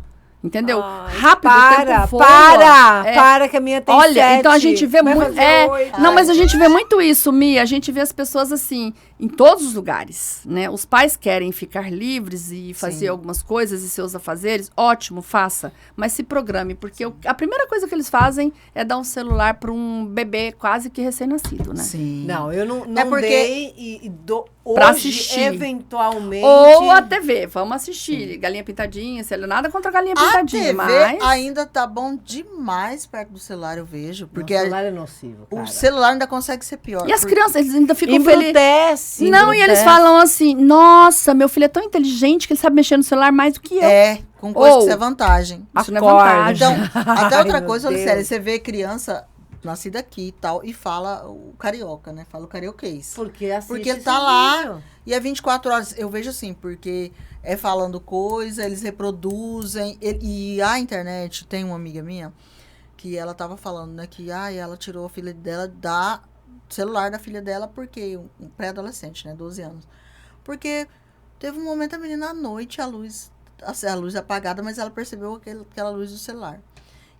Entendeu? Ai, Rápido, o tempo voa. Para que a minha tem Olha, 7. então a gente vê Vai muito. fazer 8. Não, mas a gente vê muito isso, Mia. A gente vê as pessoas assim, em todos os lugares, né? Os pais querem ficar livres e fazer Sim. algumas coisas e seus afazeres. Ótimo, faça. Mas se programe, porque a primeira coisa que eles fazem é dar um celular para um bebê quase que recém-nascido, né? Sim. Não, eu não porque- dei e dou Pra hoje, assistir. eventualmente. Ou a TV, vamos assistir. Galinha Pintadinha, sei lá, nada contra a Galinha A Pintadinha, TV mas... ainda tá bom demais perto do celular, eu vejo. Porque O celular é nocivo, cara. o celular ainda consegue ser pior. E as porque- crianças, eles ainda ficam felizes. Embrutece. Não, e eles falam assim, nossa, meu filho é tão inteligente que ele sabe mexer no celular mais do que eu. É, com coisa Ou- que isso é vantagem. Isso não é Acorda. vantagem. Então, até Ai, outra meu coisa, Deus. Olicélia, você vê criança nascida aqui e tal, e fala o carioca, né? Fala o carioquês. Porque assiste Porque esse tá lá. vídeo. E é 24 horas, eu vejo assim, porque é falando coisa, eles reproduzem. E a internet, tem uma amiga minha, que ela tava falando, né, que ela tirou a filha dela da celular da filha dela, porque, um pré-adolescente, né, 12 anos. Porque teve um momento, a menina à noite, a luz apagada, mas ela percebeu aquela luz do celular.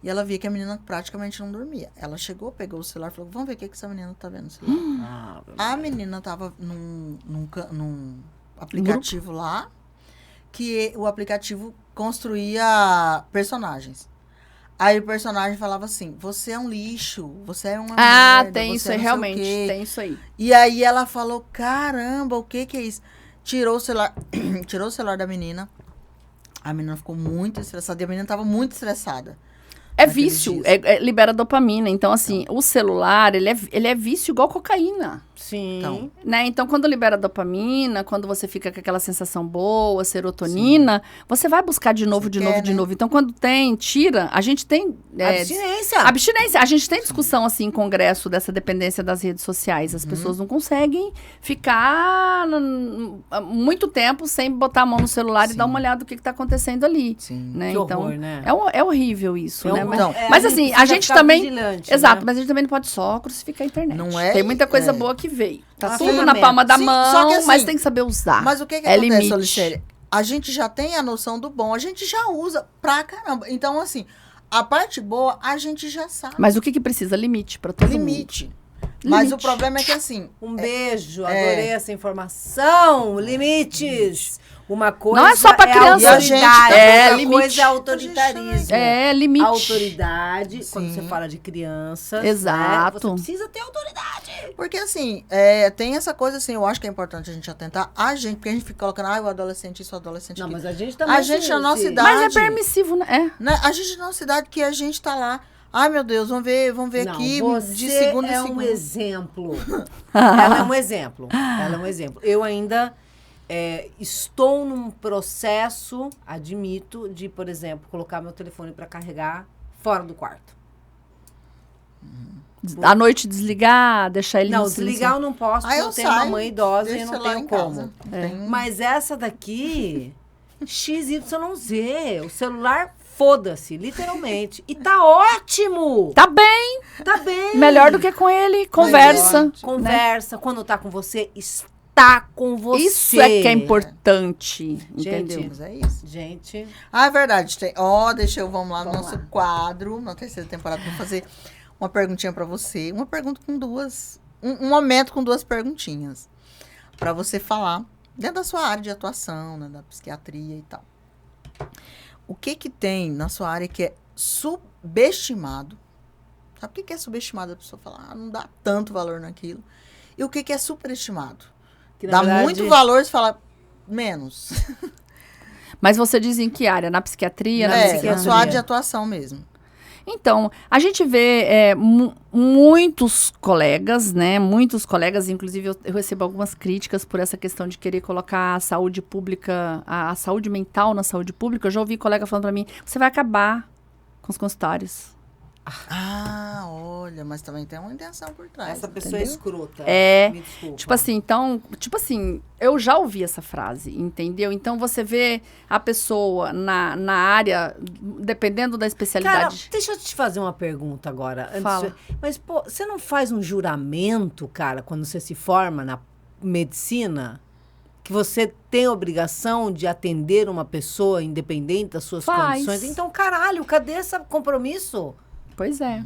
E ela via que a menina praticamente não dormia. Ela chegou, pegou o celular e falou, vamos ver o que essa menina tá vendo no celular. A menina tava num aplicativo lá, que o aplicativo construía personagens. Aí o personagem falava assim, você é um lixo, você é uma merda, Tem você isso é aí, não sei o realmente, quê." tem isso aí. E aí ela falou, caramba, o que é isso? Tirou o celular, tirou o celular da menina. A menina ficou muito estressada e a menina tava muito estressada. É naqueles vício, dias. libera dopamina. Então, assim, o celular, ele é vício igual cocaína. Sim. Então, Né? Então, quando libera dopamina, quando você fica com aquela sensação boa, serotonina, você vai buscar de novo, Você de quer, novo, de né? novo. Então, quando tira, a gente tem... Abstinência. Abstinência. A gente tem discussão, assim, em congresso dessa dependência das redes sociais. As pessoas não conseguem ficar muito tempo sem botar a mão no celular e Sim. dar uma olhada no que está acontecendo ali. sim. Né? Que então, horror, né? é horrível isso, né? Mas, Então, mas assim, a precisa gente ficar também... vigilante, Exato, né? mas a gente também não pode só crucificar a internet. Não é- Tem muita coisa é. boa que veio. Tá Uma tudo na ferramenta. palma da Sim, mão, só que assim, mas tem que saber usar. Mas o que É acontece, limite. Olicélia? A gente já tem a noção do bom, a gente já usa pra caramba. Então, assim, a parte boa, a gente já sabe. Mas o que precisa? Limite pra todo mundo. Limite. Mas Limite. o problema é que, assim, Um beijo, adorei essa informação. Limites. Uma coisa Não é só pra criança. E a gente autoridade, também- É, outra limite. coisa é autoritarismo. É, limite. Autoridade, quando Sim. você fala de crianças, Exato. né, você precisa ter autoridade. porque assim, tem essa coisa assim, eu acho que é importante a gente atentar a gente, porque a gente fica colocando, o adolescente, isso, o adolescente Não, aquilo. mas a gente também... A gente na nossa idade- Mas é permissivo, né? É. Né? A gente na cidade que a gente tá lá, ai meu Deus, vamos ver Não, aqui, você de segundo é em um segundo. exemplo. Ela é um exemplo. Ela é um exemplo. Eu ainda estou num processo, admito, de, por exemplo, colocar meu telefone para carregar fora do quarto. À noite desligar, deixar ele Não, no desligar eu não posso, porque eu eu tenho uma saio, mãe idosa e deixo não o celular tenho em como. casa. É. Tem- Mas essa daqui, XYZ, o celular, foda-se, literalmente. E tá ótimo! Tá bem, Tá bem! melhor do que com ele, conversa. Conversa. Quando tá com você, está com você. Isso é que é importante, entendeu? Mas é isso. Gente, Ah, é verdade. Vamos lá no nosso quadro, na terceira temporada, vou fazer uma perguntinha pra você. Uma pergunta com duas... Um momento com duas perguntinhas. Pra você falar, dentro da sua área de atuação, né, da psiquiatria e tal. O que tem na sua área que é subestimado? Sabe o que é subestimado? A pessoa fala, não dá tanto valor naquilo. E o que é superestimado? que na Dá verdade, muito valor, você fala, menos. Mas você diz em que área? Na psiquiatria? Na Na psiquiatria? sua área de atuação mesmo. Então, a gente vê muitos colegas, né? Muitos colegas, inclusive eu recebo algumas críticas por essa questão de querer colocar a saúde pública, a saúde mental na saúde pública. Eu já ouvi colega falando pra mim, você vai acabar com os consultórios. Olha, mas também tem uma intenção por trás. Essa pessoa é escrota. Me desculpa. Tipo assim, eu já ouvi essa frase, entendeu? Então você vê a pessoa na área, dependendo da Cara, especialidade. deixa eu te fazer uma pergunta agora. Fala. Mas, pô, você não faz um juramento, cara, quando você se forma na medicina? Que você tem a obrigação de atender uma pessoa independente das suas Faz. condições? Então, caralho, cadê esse compromisso? Pois é.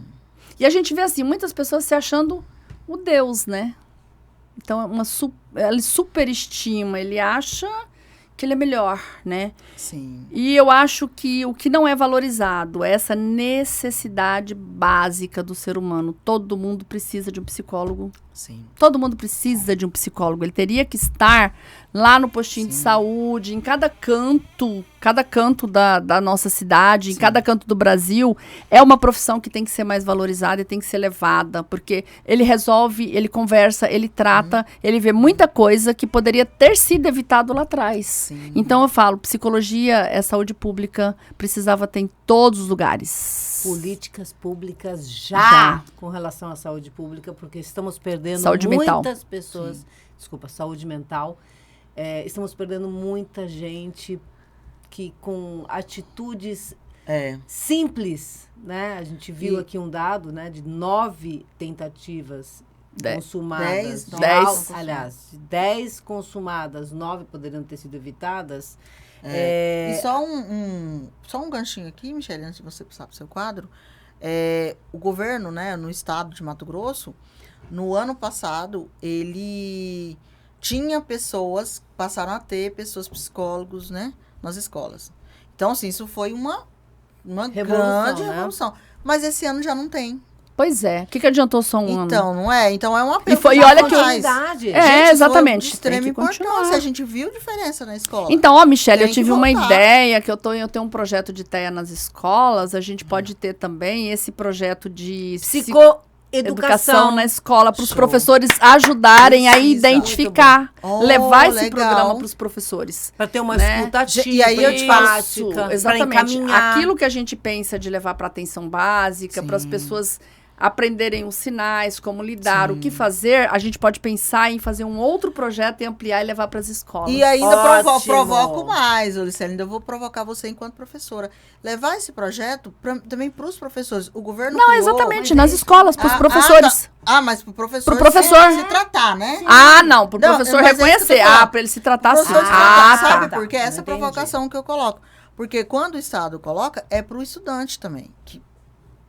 E a gente vê assim, muitas pessoas se achando o Deus, né? Então, ele superestima, ele acha que ele é melhor, né? Sim. E eu acho que o que não é valorizado é essa necessidade básica do ser humano. Todo mundo precisa de um psicólogo. Sim. Todo mundo precisa de um psicólogo. Ele teria que estar lá no postinho de saúde, em cada canto da nossa cidade, em cada canto do Brasil. É uma profissão que tem que ser mais valorizada e tem que ser levada, porque ele resolve, ele conversa, ele trata, ele vê muita coisa que poderia ter sido evitado lá atrás. Sim. Então eu falo, psicologia é saúde pública, precisava ter em todos os lugares. Políticas públicas já com relação à saúde pública, porque estamos perdendo Saúde mental. muitas pessoas. Desculpa, saúde mental. Estamos perdendo muita gente que com atitudes simples, né? A gente viu aqui um dado, né, de 9 tentativas consumadas. 10. Aliás, 10 consumadas, 9 poderiam ter sido evitadas. E só um ganchinho aqui, Michele, antes de você passar para o seu quadro. O governo, né, no estado de Mato Grosso, no ano passado, ele tinha passaram a ter pessoas psicólogos, né, nas escolas. Então, assim, isso foi uma grande revolução. Mas esse ano já não tem. Pois é. O que adiantou só um ano? Então, não é? Então, é uma E olha que oportunidade. Exatamente. Isso foi de extrema tem que continuar. importância. A gente viu diferença na escola. Então, ó, Michele, Tem eu que tive uma voltar. ideia que eu tenho um projeto de TEA nas escolas. A gente pode ter também esse projeto de educação na escola para os professores ajudarem a identificar, levar esse programa para os professores. Para ter uma escuta ativa, e aí eu te falo exatamente. Aquilo que a gente pensa de levar para atenção básica, para as pessoas aprenderem os sinais, como lidar, o que fazer, a gente pode pensar em fazer um outro projeto e ampliar e levar para as escolas. E ainda provoco mais, Olicene, ainda vou provocar você enquanto professora. Levar esse projeto também para os professores. O governo Não, exatamente, nas escolas, para os professores. Mas para o professor, se tratar, né? Não, para o professor reconhecer. Para ele se tratar assim. Sabe por quê? Essa provocação que eu coloco. Porque quando o Estado coloca, é para o estudante também.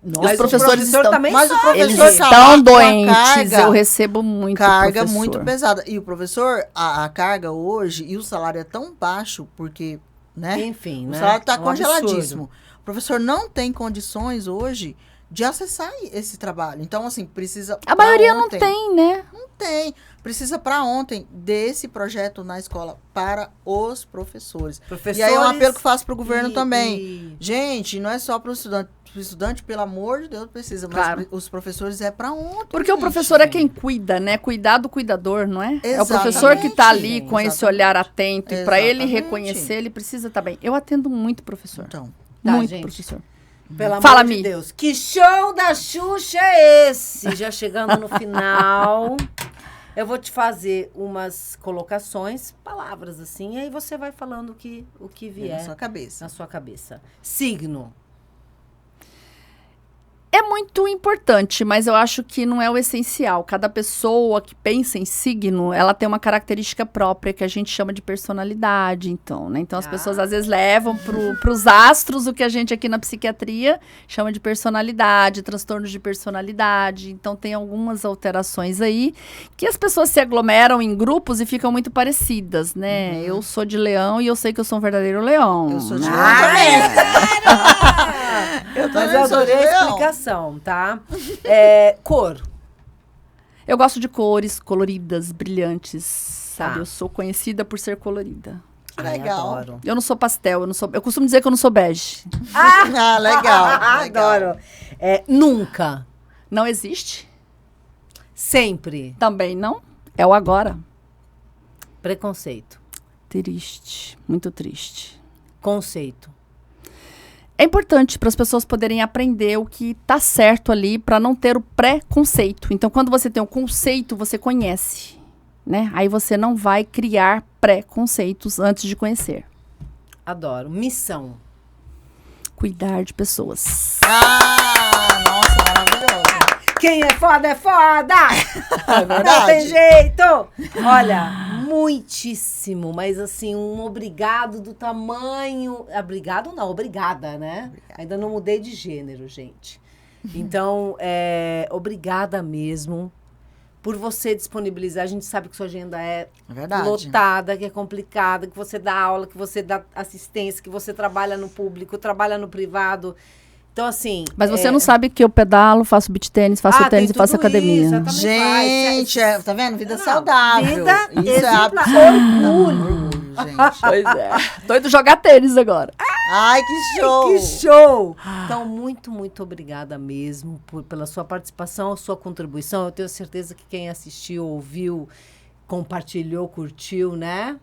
Os professores estão doentes, eu recebo muito carga professor. muito pesada. E o professor, a carga hoje, e o salário é tão baixo, porque, né? Enfim, o né? salário está Absurdo. congeladíssimo. O professor não tem condições hoje de acessar esse trabalho. Então, assim, precisa... A maioria não tem, né? Não tem. Precisa para ontem desse projeto na escola para os professores. E aí é um apelo que faço para o governo também. Gente, não é só para o estudante. O estudante, pelo amor de Deus, precisa. Mas os professores é para ontem. Porque o professor é quem cuida, né? Cuidar do cuidador, não é? Exatamente. É o professor que está ali com esse olhar atento. E para ele reconhecer, ele precisa estar bem. Eu atendo muito professor. Então, muito gente. Professor. Pelo amor de Deus. Que show da Xuxa é esse? Já chegando no final, eu vou te fazer umas colocações, palavras assim, e aí você vai falando o que vier na sua cabeça. Na sua cabeça. Signo. É muito importante, mas eu acho que não é o essencial. Cada pessoa que pensa em signo, ela tem uma característica própria que a gente chama de personalidade, então, né? Então, as pessoas às vezes levam para os astros o que a gente aqui na psiquiatria chama de personalidade, transtornos de personalidade. Então, tem algumas alterações aí que as pessoas se aglomeram em grupos e ficam muito parecidas, né? Eu sou de leão e eu sei que eu sou um verdadeiro leão. Eu sou de leão também. Mas eu adorei a explicação, tá? Cor. Eu gosto de cores coloridas, brilhantes, sabe? Tá. Eu sou conhecida por ser colorida. Legal. Adoro. Eu não sou pastel, eu costumo dizer que eu não sou bege. Legal. Adoro. Nunca. Não existe? Sempre. Também não. É o agora. Preconceito. Triste, muito triste. Conceito. é importante para as pessoas poderem aprender o que tá certo ali para não ter o preconceito. Então, quando você tem um conceito, você conhece, né? Aí você não vai criar preconceitos antes de conhecer. Adoro. Missão. Cuidar de pessoas. Nossa, maravilhosa. Quem é foda é foda! É verdade. Não tem jeito! Olha, muitíssimo, mas assim, um obrigado do tamanho... Obrigado não, obrigada, né? Ainda não mudei de gênero, gente. Então, obrigada mesmo por você disponibilizar. A gente sabe que sua agenda é Verdade. lotada, que é complicada, que você dá aula, que você dá assistência, que você trabalha no público, trabalha no privado. Então, assim... Mas você não sabe que eu pedalo, faço beach tênis, faço tênis e faço academia. Isso, eu também Gente, faço. tá vendo? Vida Não, saudável. vida Isso exemplar. Orgulho, gente. Pois é. Tô indo jogar tênis agora. Ai, que show. Que show! Então, muito, muito obrigada mesmo pela sua participação, sua contribuição. Eu tenho certeza que quem assistiu, ouviu, compartilhou, curtiu, né?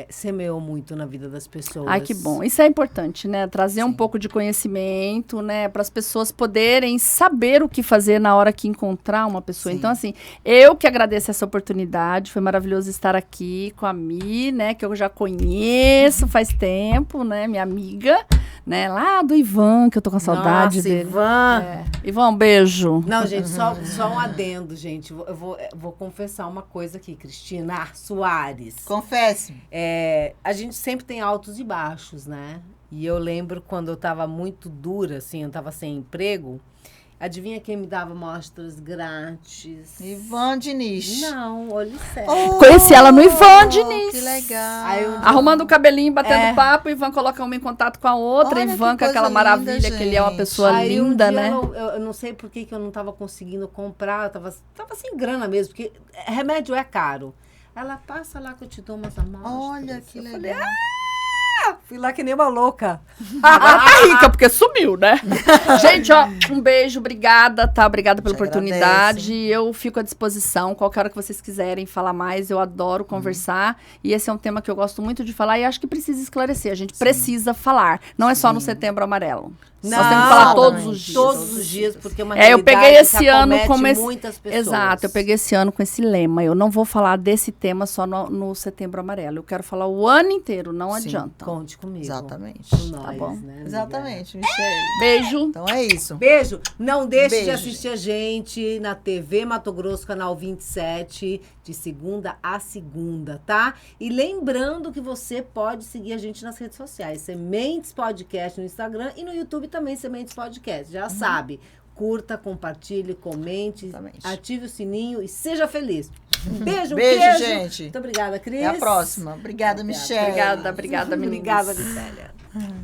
Semeou muito na vida das pessoas. Ai, que bom. Isso é importante, né? Trazer um pouco de conhecimento, né? Para as pessoas poderem saber o que fazer na hora que encontrar uma pessoa. Sim. Então, assim, eu que agradeço essa oportunidade. Foi maravilhoso estar aqui com a Mi, né? Que eu já conheço faz tempo, né? Minha amiga, né? Lá do Ivan, que eu tô com saudade Nossa, dele. Ivan! Ivan, um beijo. Não, gente, só um adendo, gente. Eu vou confessar uma coisa aqui, Cristina Soares. Confesse. A gente sempre tem altos e baixos, né? E eu lembro quando eu tava muito dura, assim, eu tava sem emprego. Adivinha quem me dava amostras grátis? Ivan Diniz. Não, olha sério. Conheci ela no Ivan Diniz. Que legal. Aí eu- Arrumando o cabelinho, batendo papo, o Ivan coloca uma em contato com a outra, Olha Ivan que com aquela coisa maravilha, linda, que ele é uma gente. pessoa Aí um linda, dia né? eu não sei por que eu não tava conseguindo comprar, eu tava sem grana mesmo, porque remédio é caro. Ela passa lá que eu te dou umas amostras. Olha que Eu legal. falei, fui lá que nem uma louca. Agora tá rica, porque sumiu, né? Gente, ó, um beijo, obrigada, tá? Obrigada pela Te oportunidade. Eu fico à disposição, qualquer hora que vocês quiserem falar mais, eu adoro conversar. E esse é um tema que eu gosto muito de falar e acho que precisa esclarecer. A gente precisa falar. Não é só no Setembro Amarelo. Nós temos que falar todos os dias. Todos os dias, porque é uma Eu peguei realidade esse que ano acomete como esse... muitas pessoas. Exato, eu peguei esse ano com esse lema. Eu não vou falar desse tema só no Setembro Amarelo. Eu quero falar o ano inteiro, não Sim, adianta. Conte comigo. Exatamente. Com nós, Tá bom. né, amiga? Exatamente, Michele. Beijo. Então é isso. Beijo. Não deixe de Beijo, assistir a gente na TV Mato Grosso, canal 27, de segunda a segunda, tá? E lembrando que você pode seguir a gente nas redes sociais. Sementes Podcast no Instagram e no YouTube também Sementes Podcast. Já sabe. Curta, compartilhe, comente, Exatamente. ative o sininho e seja feliz. Um beijo, Beijo, gente. Muito obrigada, Cris. Até a próxima. Obrigada, Michele. Obrigada, menina. Obrigada, Michele.